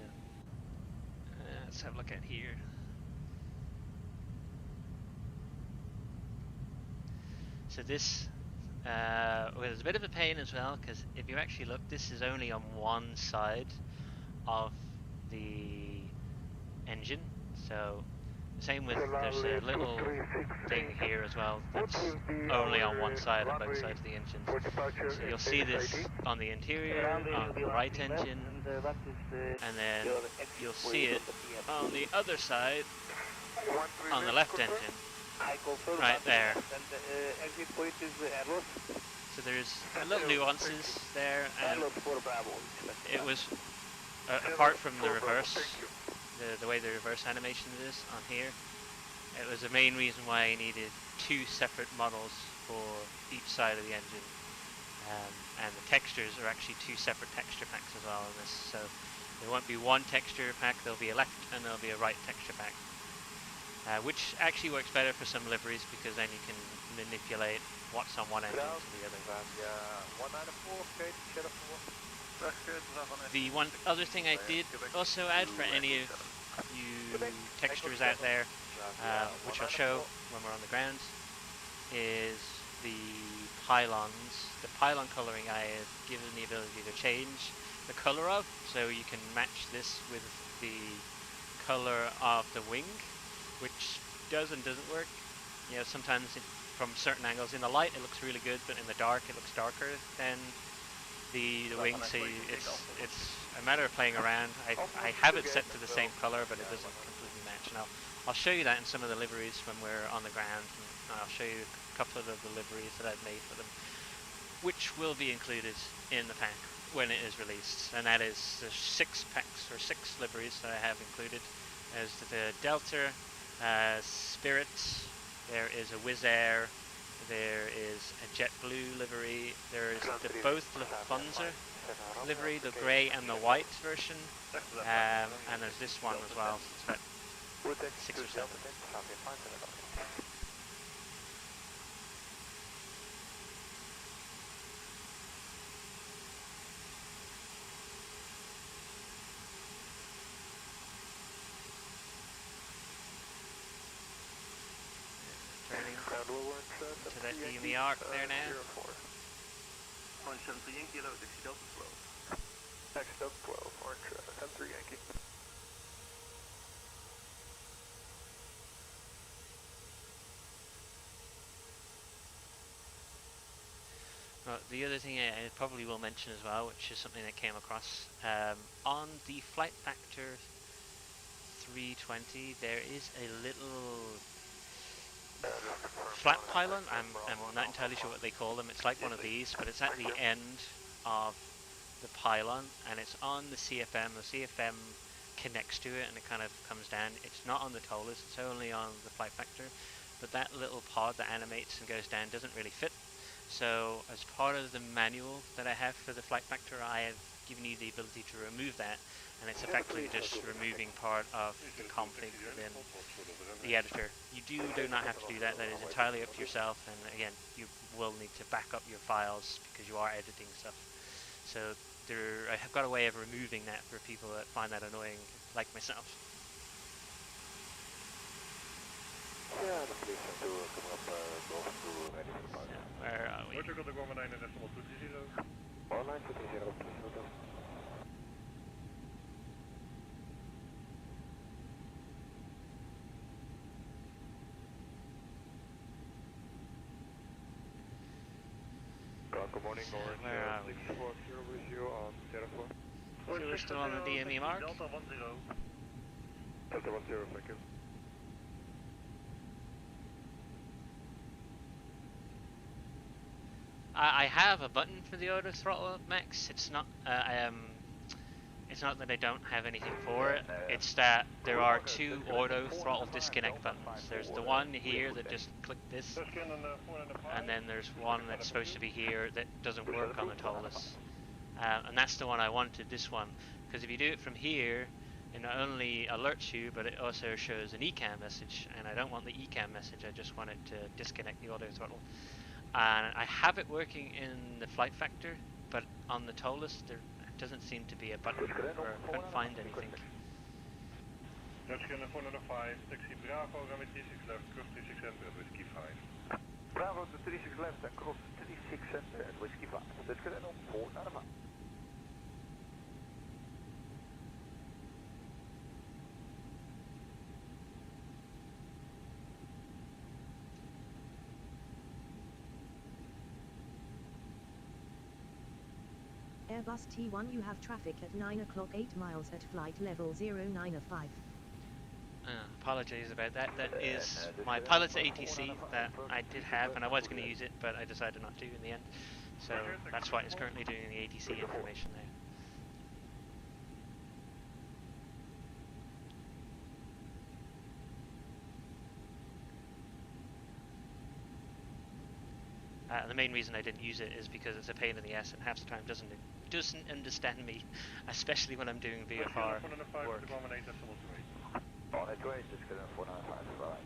let's have a look at here. So this was a bit of a pain as well, because if you actually look, this is only on one side of the engine. So same with, there's a little thing here as well that's only on one side on both sides of the engine. So you'll see this on the interior, on the right engine, and then you'll see it on the other side, on the left engine, right there. So there's little nuances there, and it was, apart from the reverse, the way the reverse animation is on here, it was the main reason why I needed two separate models for each side of the engine, and the textures are actually two separate texture packs as well in this. So there won't be one texture pack, there'll be a left and there'll be a right texture pack, which actually works better for some liveries, because then you can manipulate what's on one engine to the other. The one other thing I did also add for any of you textures out there, which I'll show when we're on the ground, is the pylons. The pylon coloring I have given the ability to change the color of, so you can match this with the color of the wing, which does and doesn't work. You know, sometimes from certain angles in the light it looks really good, but in the dark it looks darker than the wing. So it's a matter of playing around. I have it set to the same color, but it doesn't completely match. And I'll show you that in some of the liveries when we're on the ground, and I'll show you a couple of the liveries that I've made for them, which will be included in the pack when it is released. And that is the 6 packs, or 6 liveries that I have included. There's the Delta, Spirit, there is a Wizz Air, there is a JetBlue livery, there is both Lufthansa livery, the grey and the white version, and there's this one as well. It's about 6 or 7. Turning to that DME arc there now. Next up 12, Orange 10-3 Yankee. Well, the other thing I probably will mention as well, which is something that came across, on the Flight Factor 320 there is a little flat pylon. I'm not entirely sure what they call them. It's like one of these, but it's at the end of the pylon, and it's on the CFM. The CFM connects to it, and it kind of comes down. It's not on the TOLAs, it's only on the Flight Factor, but that little pod that animates and goes down doesn't really fit. So as part of the manual that I have for the Flight Factor, I have given you the ability to remove that, and it's effectively just removing part of the config within the editor. You do not have to do that. That is entirely up to yourself, and again, you will need to back up your files because you are editing stuff. So I have got a way of removing that for people that find that annoying, like myself. Yeah, the police have to come up, go through ready for the park. So where are we? Roger, got the Goma 9 and decimal 230. All 9 230, please hold on. Good morning, So Orange where are we? 640 with you on Terraform. So we're still on the DME mark? Delta 10. Delta 10, thank you. I have a button for the auto throttle max. It's not it's not that I don't have anything for it. It's that there are two auto throttle disconnect buttons. There's the one here that just click this, and then there's one that's supposed to be here that doesn't work on the Tolus. And that's the one I wanted, this one, because if you do it from here, it not only alerts you, but it also shows an ECAM message, and I don't want the ECAM message, I just want it to disconnect the auto throttle. And I have it working in the flight factor, but on the Tolus there doesn't seem to be a button, or I couldn't find anything. Dutch Gunner 405, taxi Bravo, runway 36 left, cross 36 center, whiskey 5. Bravo to 36 left and cross 36 center and whiskey 5. Dutch Gunner 495. Airbus T1, you have traffic at 9 o'clock 8 miles at flight level 095. Apologies about that. That is my pilot's ATC that I did have, and I was going to use it, but I decided not to in the end. So that's why it's currently doing the ATC information there. The main reason I didn't use it is because it's a pain in the ass, and half the time doesn't understand me, especially when I'm doing VFR work. On its way, just get 495, right.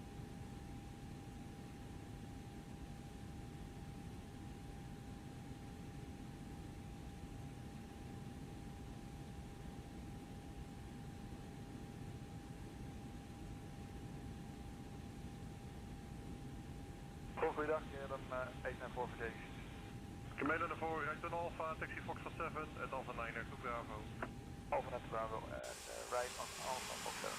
Goedemiddag, dan 894 voor J. Gemeen naar voren, rijdt een Alpha, taxi Foxtrot 7, at Alpha 9 to Bravo. Alpha to Bravo and right on Alpha Fox 7.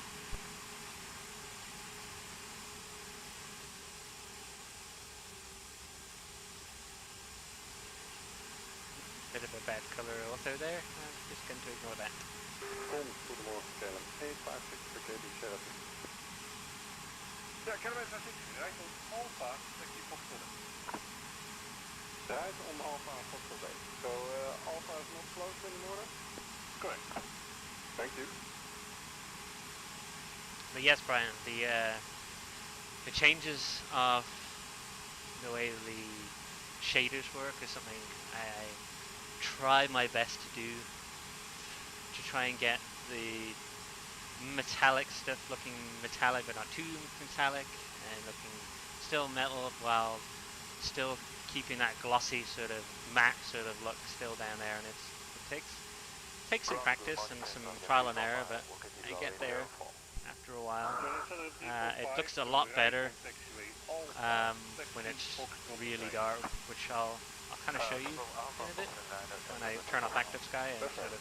Bit of a bad color auto there. I'm just going to ignore that. Goedemorgen, KLM 856 voor JB7. Ja, KLM 856 rijdt om Alpha, taxi Foxtrot. Rijdt om Alpha Foxtrot 8. So Alpha is not closed in the morning? Correct. Thank you. But yes, Brian, the changes of the way the shaders work is something I try my best to do, to try and get the metallic stuff looking metallic but not too metallic, and looking still metal while still keeping that glossy sort of matte sort of look still down there. And it takes some practice and some trial and error, but I get there after a while. It looks a lot better when it's really dark, which I'll kind of show you in a bit. When I turn off active sky and sort of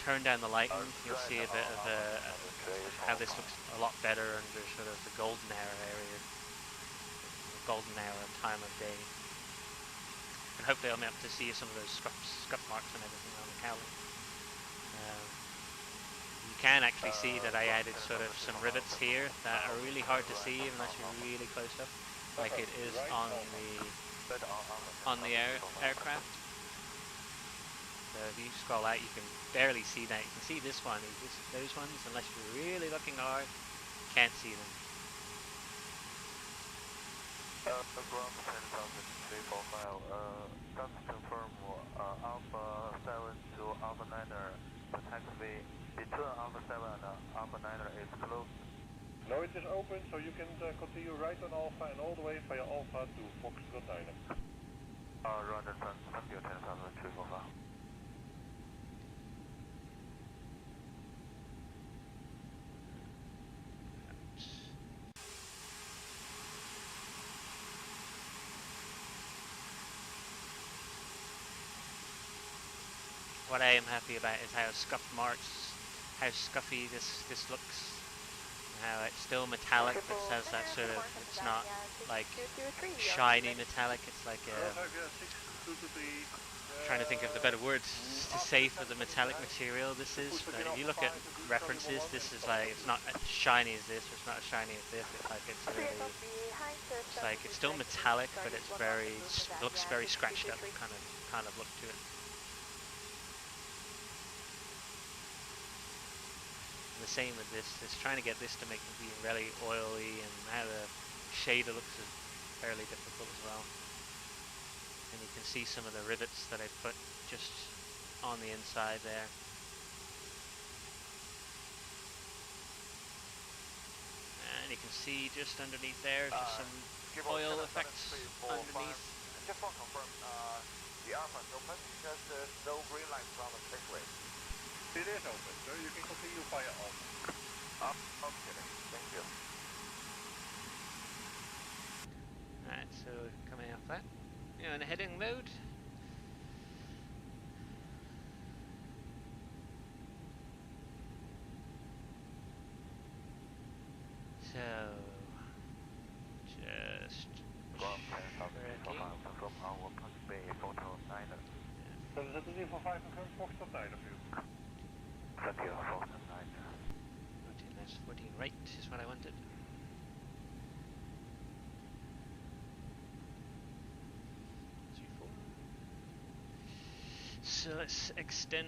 turn down the lighting, you'll see a bit of how this looks a lot better under sort of the golden hour area, the golden hour time of day. And hopefully I'll be able to see some of those scuff marks and everything on the cowling. You can actually see that I added sort of some rivets here that are really hard to see unless you're really close up, like it is on the aircraft. So if you scroll out, you can barely see that. You can see this one, those ones, unless you're really looking hard, can't see them. Ground 10,345, just confirm Alpha 7 to Alpha 9er, the taxiway between Alpha 7 and Alpha 9er is closed. No, it is open, so you can continue right on Alpha and all the way via Alpha to Foxtrot 9er. Roger, thank you, 10,345. What I am happy about is how scuffed marks, how scuffy this looks. how it's still metallic, but has that sort of, it's not like shiny metallic, it's like trying to think of the better words to say for the metallic material this is, but if you look at references, this is like, it's not as shiny as this, or it's not as shiny as this, it's like, it's really, it's like, it's still metallic, but it's very, looks very scratched up kind of look to it. And the same with this, it's trying to get this to make it be really oily, and how the shader looks is fairly difficult as well. And you can see some of the rivets that I put just on the inside there. And you can see just underneath there, just some oil effects underneath. Just want to confirm, the alpha is open because there's no green light from the takeaway. It is open, so you can continue via alpha. Okay, thank you. Alright, so coming off that, in heading mode. So, just from our Punch Bay photo 9. So is it in for 5 and current Fox top 9 of you? Thank you, Fox 9. 14 left, 14 right is what I wanted. So let's extend,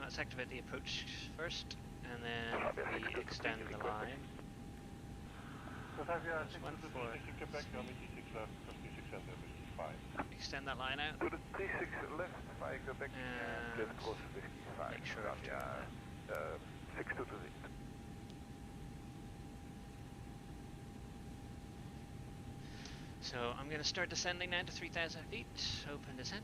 let's activate the approach first, and then we extend the line. Extend that line out. To the 36 left, via Quebec, and make sure after 6 to So I'm going to start descending now to 3,000 feet, open descent.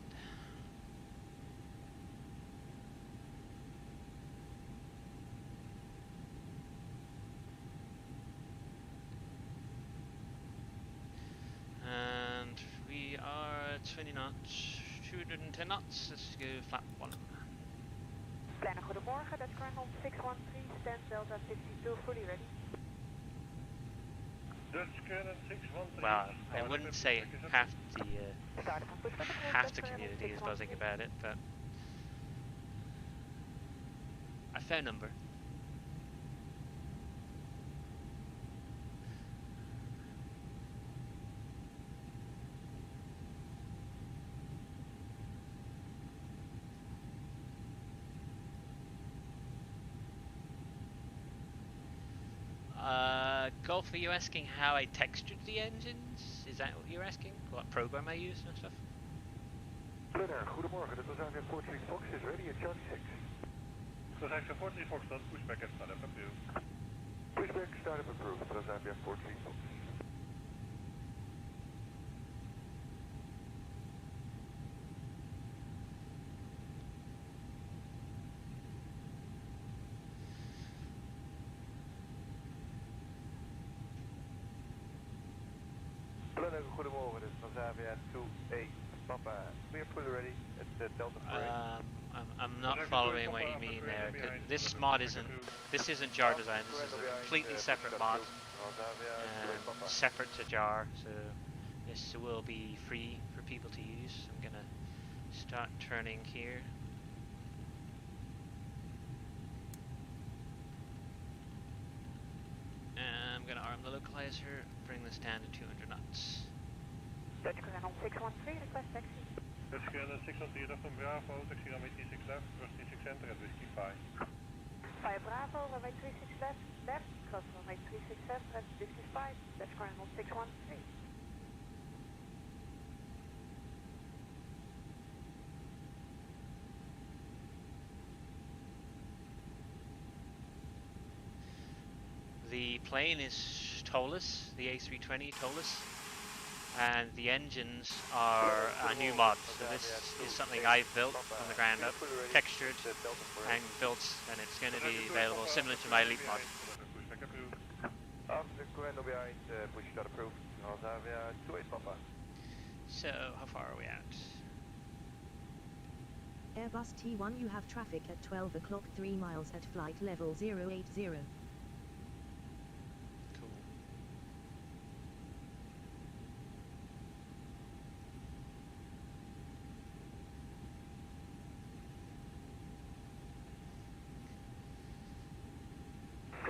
And we are at 20 knots, 210 knots, let's go flap 1. Kleine goedemorgen, that's Colonel 613, stand Delta 52, fully ready. Well, I wouldn't say half the community is buzzing about it, but a fair number. Golf, are you asking how I textured the engines? Is that what you're asking? What program I used and stuff? Planner, goedemorgen, dit was AVF 43 Fox, is ready at Charlie 6. Dat is AVF 43 Fox, dat pushback and startup approved. Pushback, startup approved, dat is AVF 43 Fox. Goedemorgen, dit was AVF 28 Papa. We are fully ready at the Delta Parade. I'm not following what you mean there. This mod isn't, this isn't jar design, this is a completely separate mod. Separate to jar, so this will be free for people to use. I'm gonna start turning here. And I'm gonna arm the localizer, bring this down to 200 knots. Dutch Colonel 613, request taxi. Dutch Colonel 613, from Bravo, taxi runway 36 left, cross 36 center at Whiskey 5. Via Bravo, runway 36 left, cross runway 36 center at Whiskey 5, Dutch Colonel 613. The plane is tolless, the A320 tolless, and the engines are a new mod. So this is something I've built from the ground up, textured and built, and it's going to be available similar to my Elite mod. So how far are we at? Airbus T1, you have traffic at 12 o'clock 3 miles at flight level 080.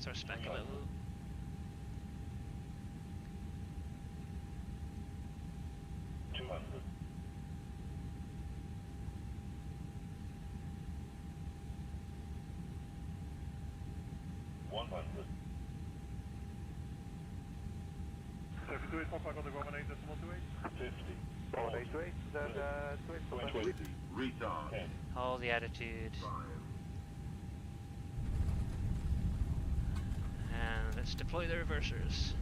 thrust back a little. So if you do it, pop back on the 1.8.28. 50. 1.828, then 20. Retard. Hold the attitude. And let's deploy the reversers.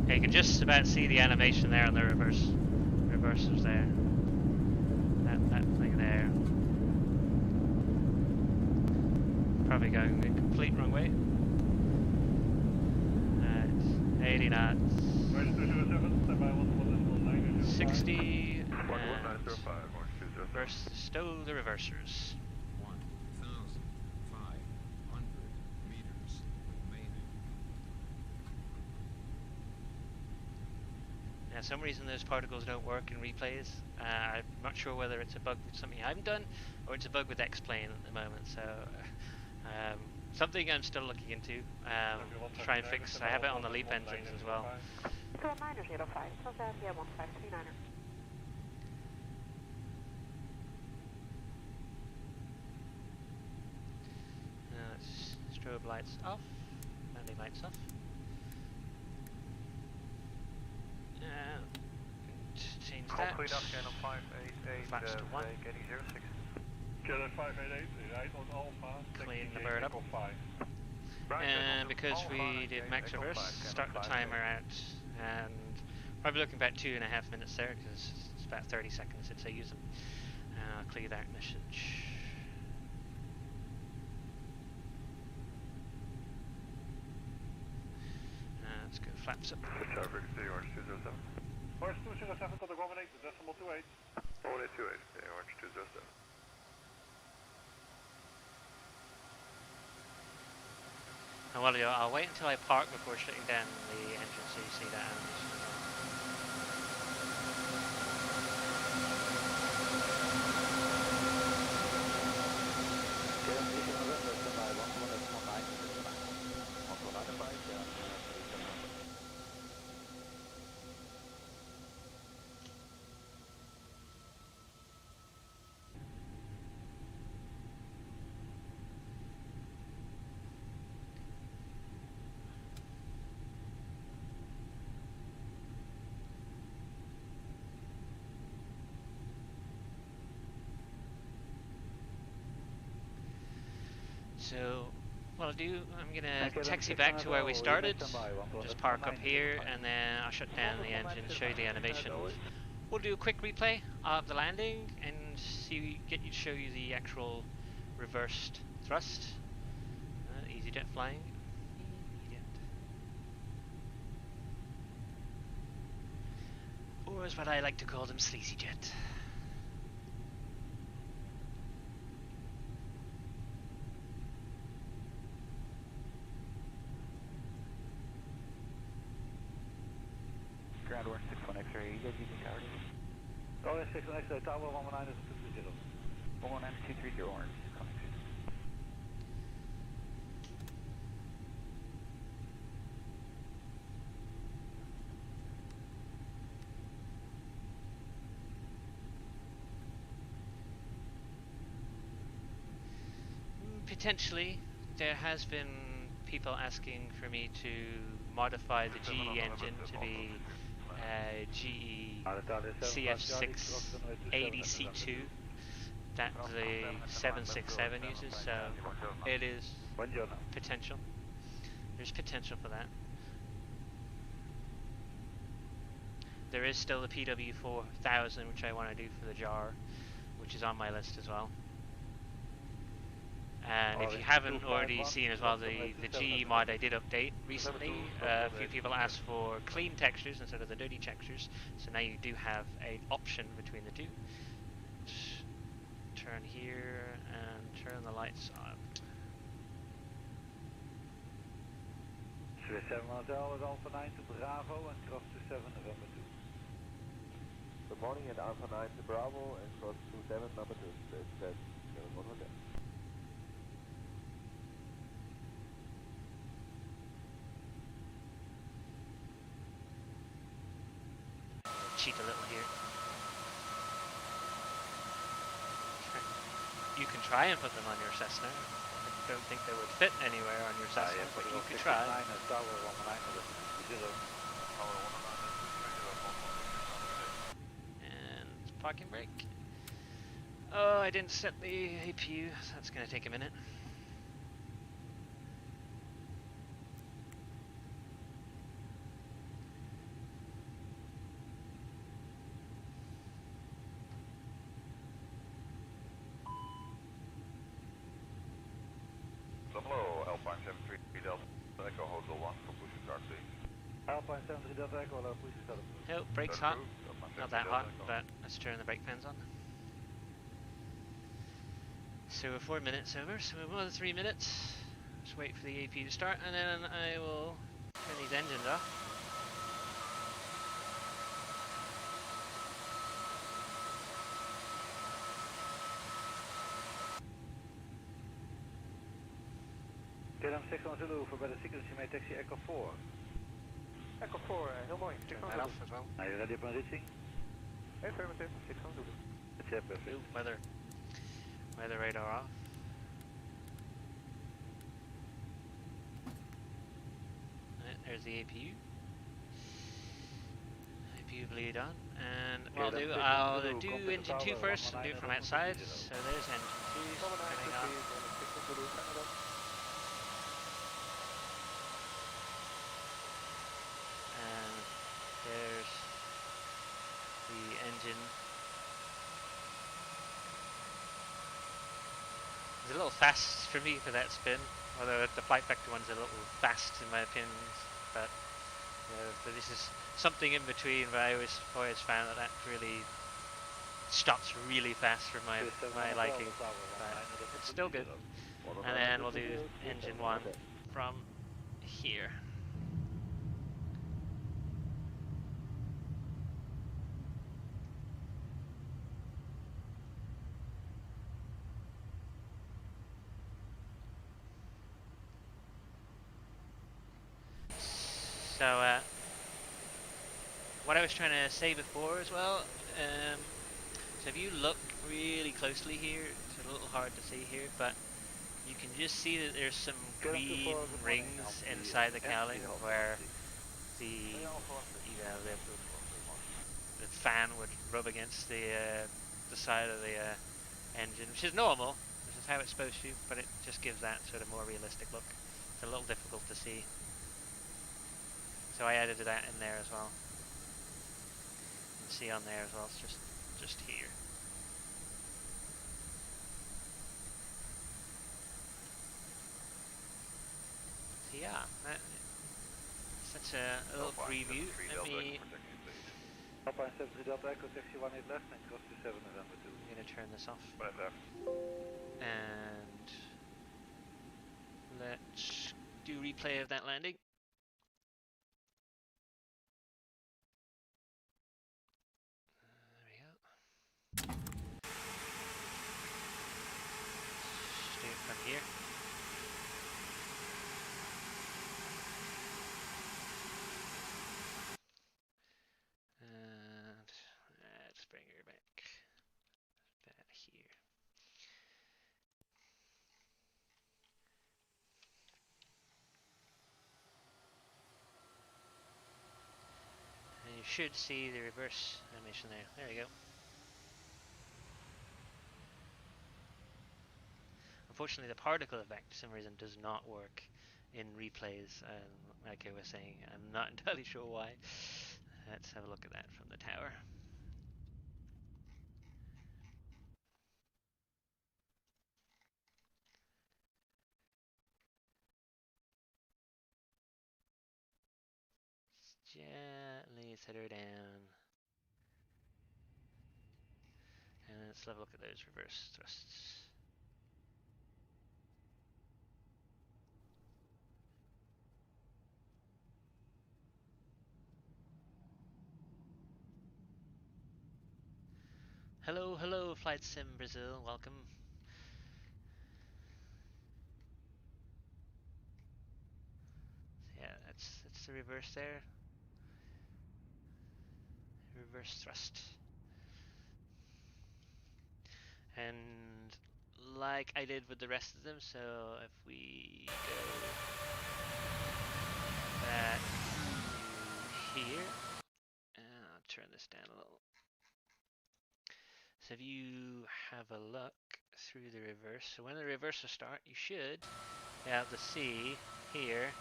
Okay, you can just about see the animation there on the reversers there. That thing there. Probably going the complete wrong way. 80 knots. 60 and stow the reversers. 1,500 meters remaining. Now, some reason those particles don't work in replays. I'm not sure whether it's a bug with something I haven't done, or it's a bug with X-Plane at the moment. So, something I'm still looking into. To try and fix. I have it on the LEAP engines as well. Control 905, tell that yeah 1539er. Strobe lights off. Landing lights off. Change that. Complete Afghan on 588, Flaps to 1. getting 06. Killer 588, right on Alpha. Clean the bird up. 5. And because we did max reverse, start the timer out, and probably looking about 2.5 minutes there, because it's about 30 seconds since I use them. I'll clear that message. Let's go flaps up. Traffic, Orange 207. Orange 207 to the 1.8, decimal 28. 1.828, Orange 207. And while I'll wait until I park before shutting down the engine so you see that animation. So, what I'll do, I'm gonna taxi back to where we started, just park up here, and then I'll shut down the engine, show you the animation. We'll do a quick replay of the landing and show you the actual reversed thrust. EasyJet flying. Or as what I like to call them, SleazyJet. Ground Orange 61 X-ray, EJG tower. Orange 61 X-ray, tower 119 is 230. 119 230 Orange, coming soon. Potentially, there has been people asking for me to modify the GE engine to be GE CF680C2 that the 767 uses, so it is potential. There's potential for that. There is still the PW4000, which I want to do for the JAR, which is on my list as well. And if you haven't already seen as well, the GE mod I did update recently. A few people asked for clean textures instead of the dirty textures, so now you do have an option between the two. Turn here and turn the lights on. 7 Hotel with Alpha 9 to Bravo and cross to 7 November 2. Good morning at Alpha 9 to Bravo and cross to 7 number 2. That's 1 Hotel. cheat a little here. You can try and put them on your Cessna. I don't think they would fit anywhere on your Cessna, but you could try. And parking brake. Oh, I didn't set the APU. That's going to take a minute. Hello, Alpine 73 Delta Echo Hotel 1 for pushing start, please. Alpine 73 Delta Echo, push start. Oh, brake's hot. Not that hot, but let's turn the brake fans on. So we're 4 minutes over, so we're more than 3 minutes. Just wait for the AP to start, and then I will turn these engines off. KLM 6 Zulu voor bij de sequence mee taxi Echo 4. Echo 4, heel mooi. Turn that off as well. Are you ready for reaching? Affirmative, 6 Zulu. It's perfect. Weather radar off. There's the APU. APU bleed on, and what I'll do engine 2 first and do it from outside. So there's engine 2 coming up. And there's the engine. It's a little fast for me for that spin, although the flight vector one's a little fast in my opinion. But so this is something in between. But I always found that really stops really fast for my liking. But it's still good. And then we'll do engine 1 from here. So what I was trying to say before as well, so if you look really closely here, it's a little hard to see here, but you can just see that there's some green rings inside the cowling where the fan would rub against the side of the engine, which is normal. This is how it's supposed to, but it just gives that sort of more realistic look. It's a little difficult to see. So I added that in there as well. You can see on there as well, it's just here. So yeah, that's a little preview. Let me... Alpine 73 Delta Echo, taxi 18 left and cross to 7 November 2. I'm going to turn this off. Right left. And let's do replay of that landing. From here. And let's bring her back here. And you should see the reverse animation there. There you go. Unfortunately, the particle effect, for some reason, does not work in replays. Like I was saying, I'm not entirely sure why. Let's have a look at that from the tower. Gently set her down. And let's have a look at those reverse thrusts. Hello, hello, Flight Sim Brazil, welcome. Yeah, that's the reverse there. reverse thrust. And like I did with the rest of them, so if we go back to here, and I'll turn this down a little. So if you have a look through the reverse, so when the reverse will start, you should be able to see here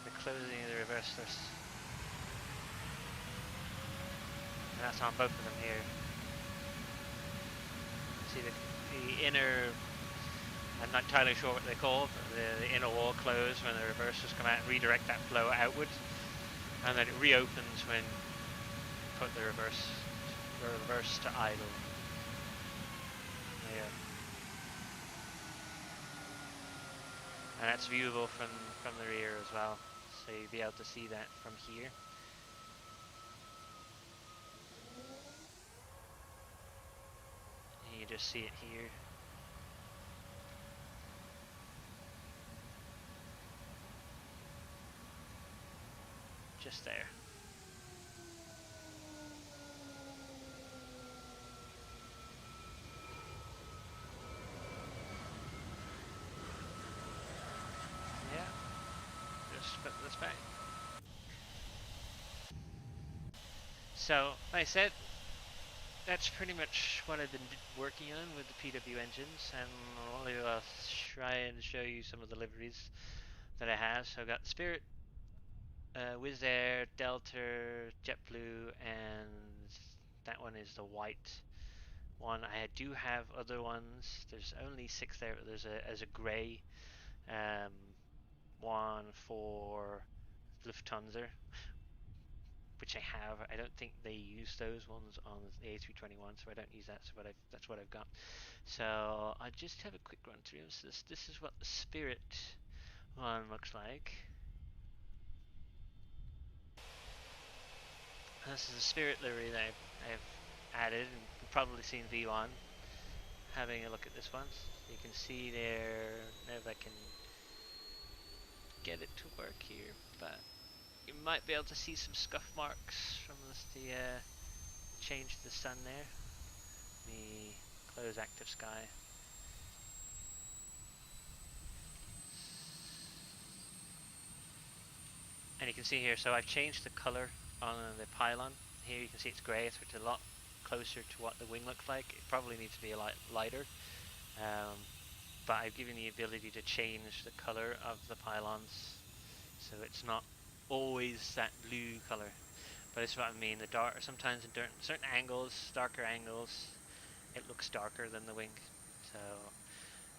the closing of the reverse thrust. And that's on both of them here. See the inner, I'm not entirely sure what they call, but the inner wall close when the reversers come out and redirect that flow outward, and then it reopens when you put the reverse to idle. There. And that's viewable from the rear as well, so you'll be able to see that from here. And you just see it here. Just there. Yeah, just flip this back. So, like I said, that's pretty much what I've been working on with the PW engines, and I'll try and show you some of the liveries that I have. So I've got Spirit, Wizz Air, Delta, JetBlue, and that one is the white one. I do have other ones. There's only 6 there. There's a grey one for Lufthansa, which I have. I don't think they use those ones on the A321, so I don't use that. So that's what I've got. So I just have a quick run through. So this is what the Spirit one looks like. This is the Spirit livery that I've added, and you've probably seen V1 having a look at this one. You can see there, if I can get it to work here, but you might be able to see some scuff marks from the change to the sun there. Let me close active sky. And you can see here, so I've changed the color on the pylon. Here you can see it's grey, so it's a lot closer to what the wing looks like. It probably needs to be a lot lighter. But I've given the ability to change the color of the pylons, so it's not always that blue color. But it's what I mean, the dark, sometimes in certain angles, darker angles, it looks darker than the wing. So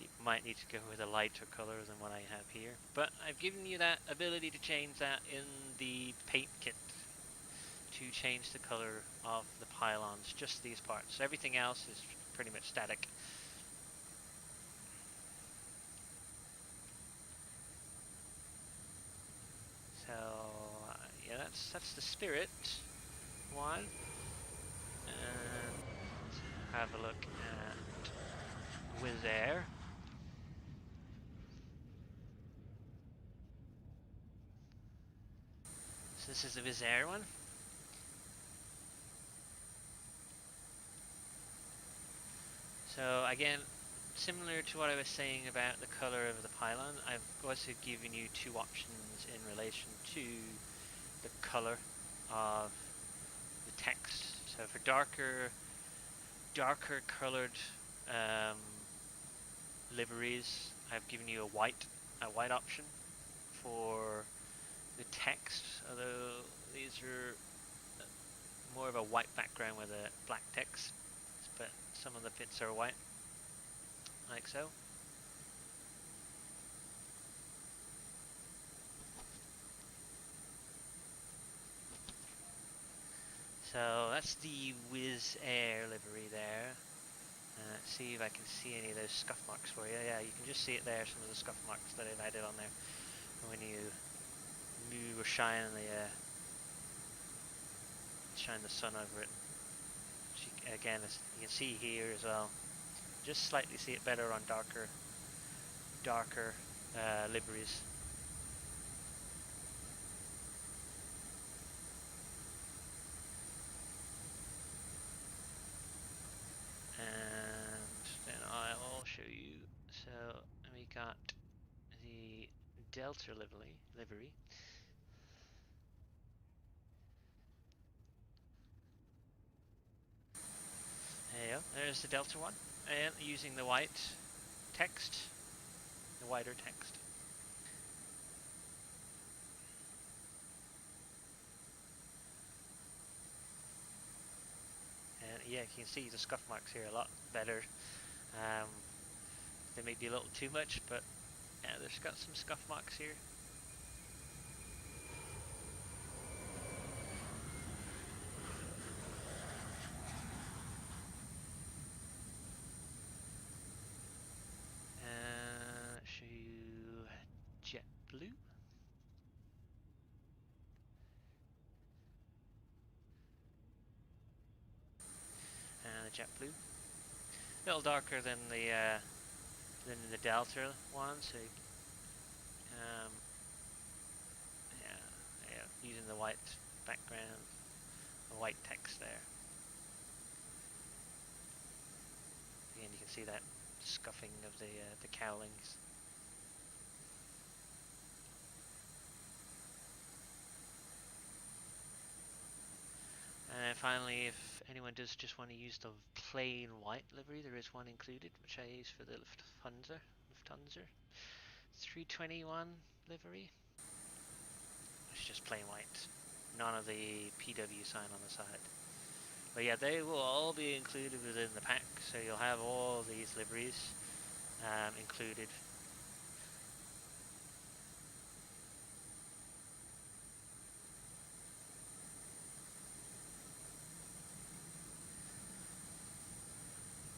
you might need to go with a lighter color than what I have here. But I've given you that ability to change that in the paint kit, to change the color of the pylons, just these parts. Everything else is pretty much static. So yeah, that's the Spirit one. And have a look at Wizz Air. So this is the Wizz Air one. So again, similar to what I was saying about the color of the pylon, I've also given you 2 options in relation to the color of the text. So for darker colored liveries, I've given you a white option for the text, although these are more of a white background with a black text, but some of the bits are white, like so. So that's the Wizz Air livery there. Let's see if I can see any of those scuff marks for you. Yeah, you can just see it there, some of the scuff marks that I've added on there. When you were shining the sun over it. Again, as you can see here as well. Just slightly see it better on darker liveries. got the Delta livery. There you go. There's the Delta one, and using the white text, the wider text. And yeah, you can see the scuff marks here a lot better. They may be a little too much, but yeah, there's got some scuff marks here. Show you JetBlue. And the JetBlue. A little darker than the Delta one, so yeah, using the white background, the white text there. Again, you can see that scuffing of the cowlings. And finally, if anyone does just want to use the plain white livery, there is one included, which I use for the Lufthansa 321 livery. It's just plain white, none of the PW sign on the side. But yeah, they will all be included within the pack, so you'll have all these liveries included.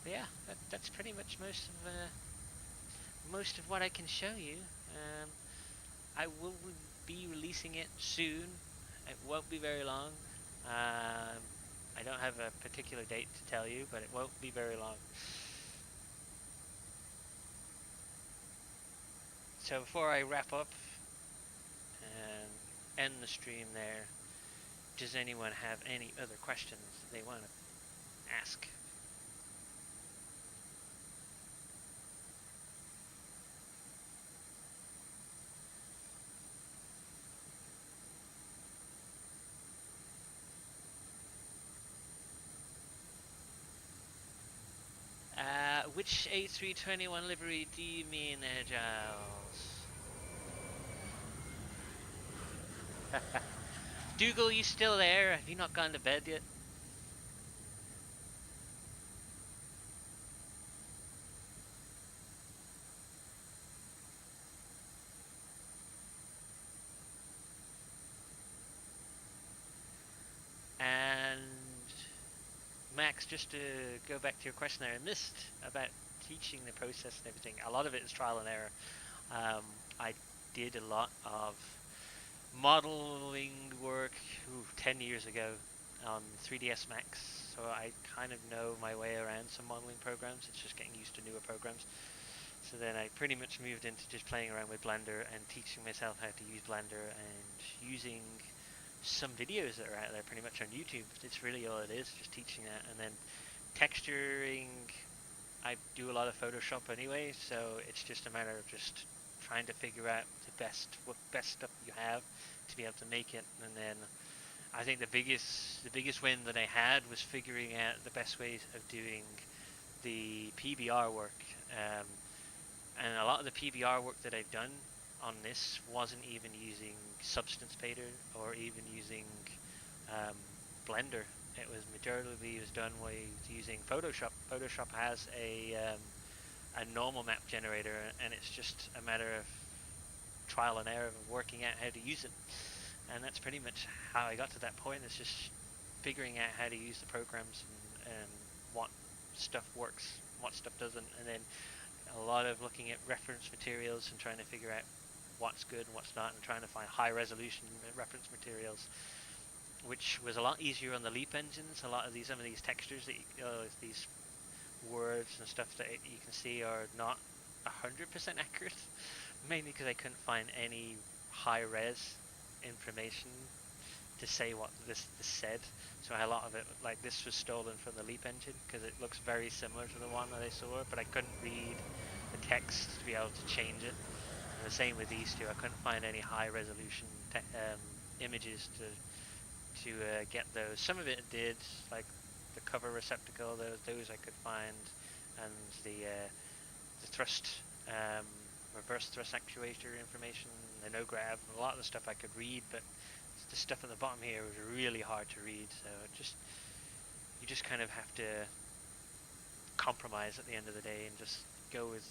But yeah, that's pretty much most of what I can show you. I will be releasing it soon. It won't be very long. I don't have a particular date to tell you, but it won't be very long. So before I wrap up and end the stream there, does anyone have any other questions they want to ask? Which A321 livery do you mean there, Giles? Dougal, you still there? Have you not gone to bed yet? And Max, just to go back to your question there, I missed about teaching the process and everything. A lot of it is trial and error. I did a lot of modeling work 10 years ago on 3ds Max, so I kind of know my way around some modeling programs. It's just getting used to newer programs. So then I pretty much moved into just playing around with Blender and teaching myself how to use Blender and using some videos that are out there pretty much on YouTube. It's really all it is, just teaching that. And then texturing, I do a lot of Photoshop anyway, so it's just a matter of just trying to figure out what best stuff you have to be able to make it. And then I think the biggest win that I had was figuring out the best ways of doing the PBR work. And a lot of the PBR work that I've done on this wasn't even using Substance Painter or even using Blender. It was majority was done with using Photoshop. Photoshop has a normal map generator, and it's just a matter of trial and error of working out how to use it. And that's pretty much how I got to that point. It's just figuring out how to use the programs and what stuff works, what stuff doesn't, and then a lot of looking at reference materials and trying to figure out what's good and what's not, and trying to find high resolution reference materials, which was a lot easier on the Leap engines. Some of these textures that these words and stuff that you can see are not 100% accurate, mainly because I couldn't find any high res information to say what this said. So a lot of it, like this, was stolen from the Leap engine because it looks very similar to the one that I saw, but I couldn't read the text to be able to change it. And the same with these two. I couldn't find any high resolution images to get those. Some of it did, like the cover receptacle. Those I could find, and the thrust, reverse thrust actuator information, the no grab. A lot of the stuff I could read, but the stuff at the bottom here was really hard to read. So you just kind of have to compromise at the end of the day and just go with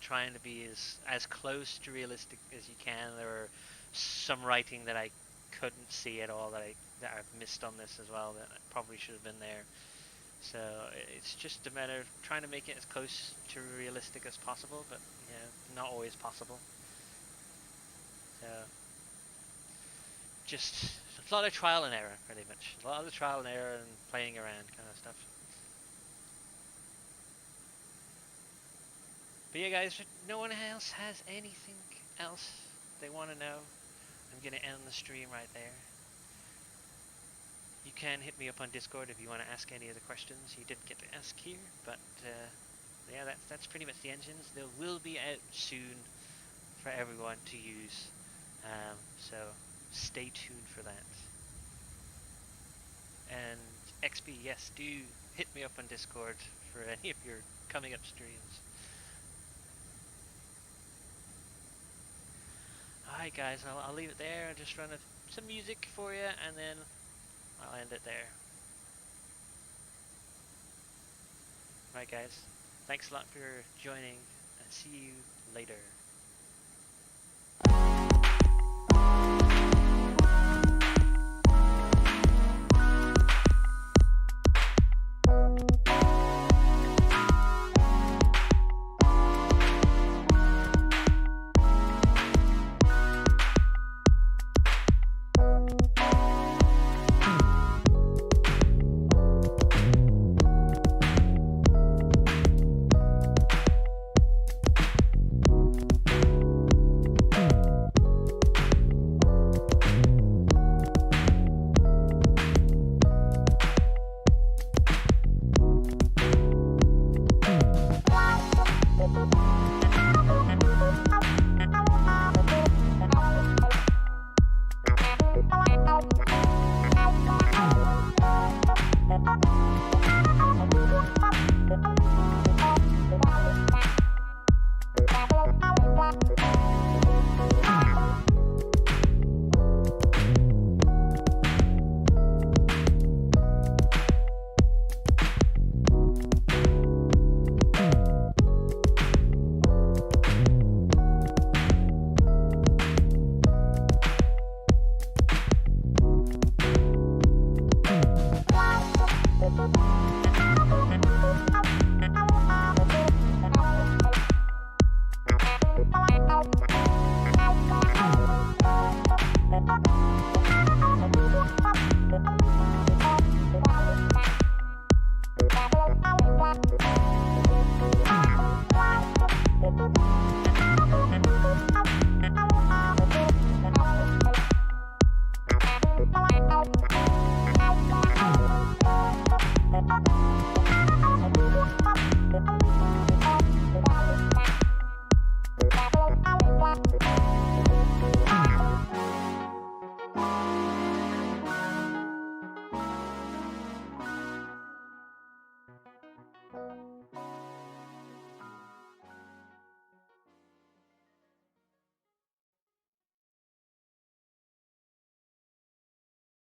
trying to be as close to realistic as you can. There are some writing that I couldn't see at all that I've missed on this as well that probably should have been there. So it's just a matter of trying to make it as close to realistic as possible, but not always possible. So just a lot of trial and error, pretty much. A lot of trial and error and playing around kind of stuff. But yeah, guys, if no one else has anything else they want to know, I'm going to end the stream right there. You can hit me up on Discord if you want to ask any of the questions you didn't get to ask here, but yeah, that's pretty much the engines. They will be out soon for everyone to use, so stay tuned for that. And XP, yes, do hit me up on Discord for any of your coming up streams. Alright guys, I'll leave it there. I'll just run some music for you and then I'll end it there. Alright guys, thanks a lot for joining and see you later. Bye.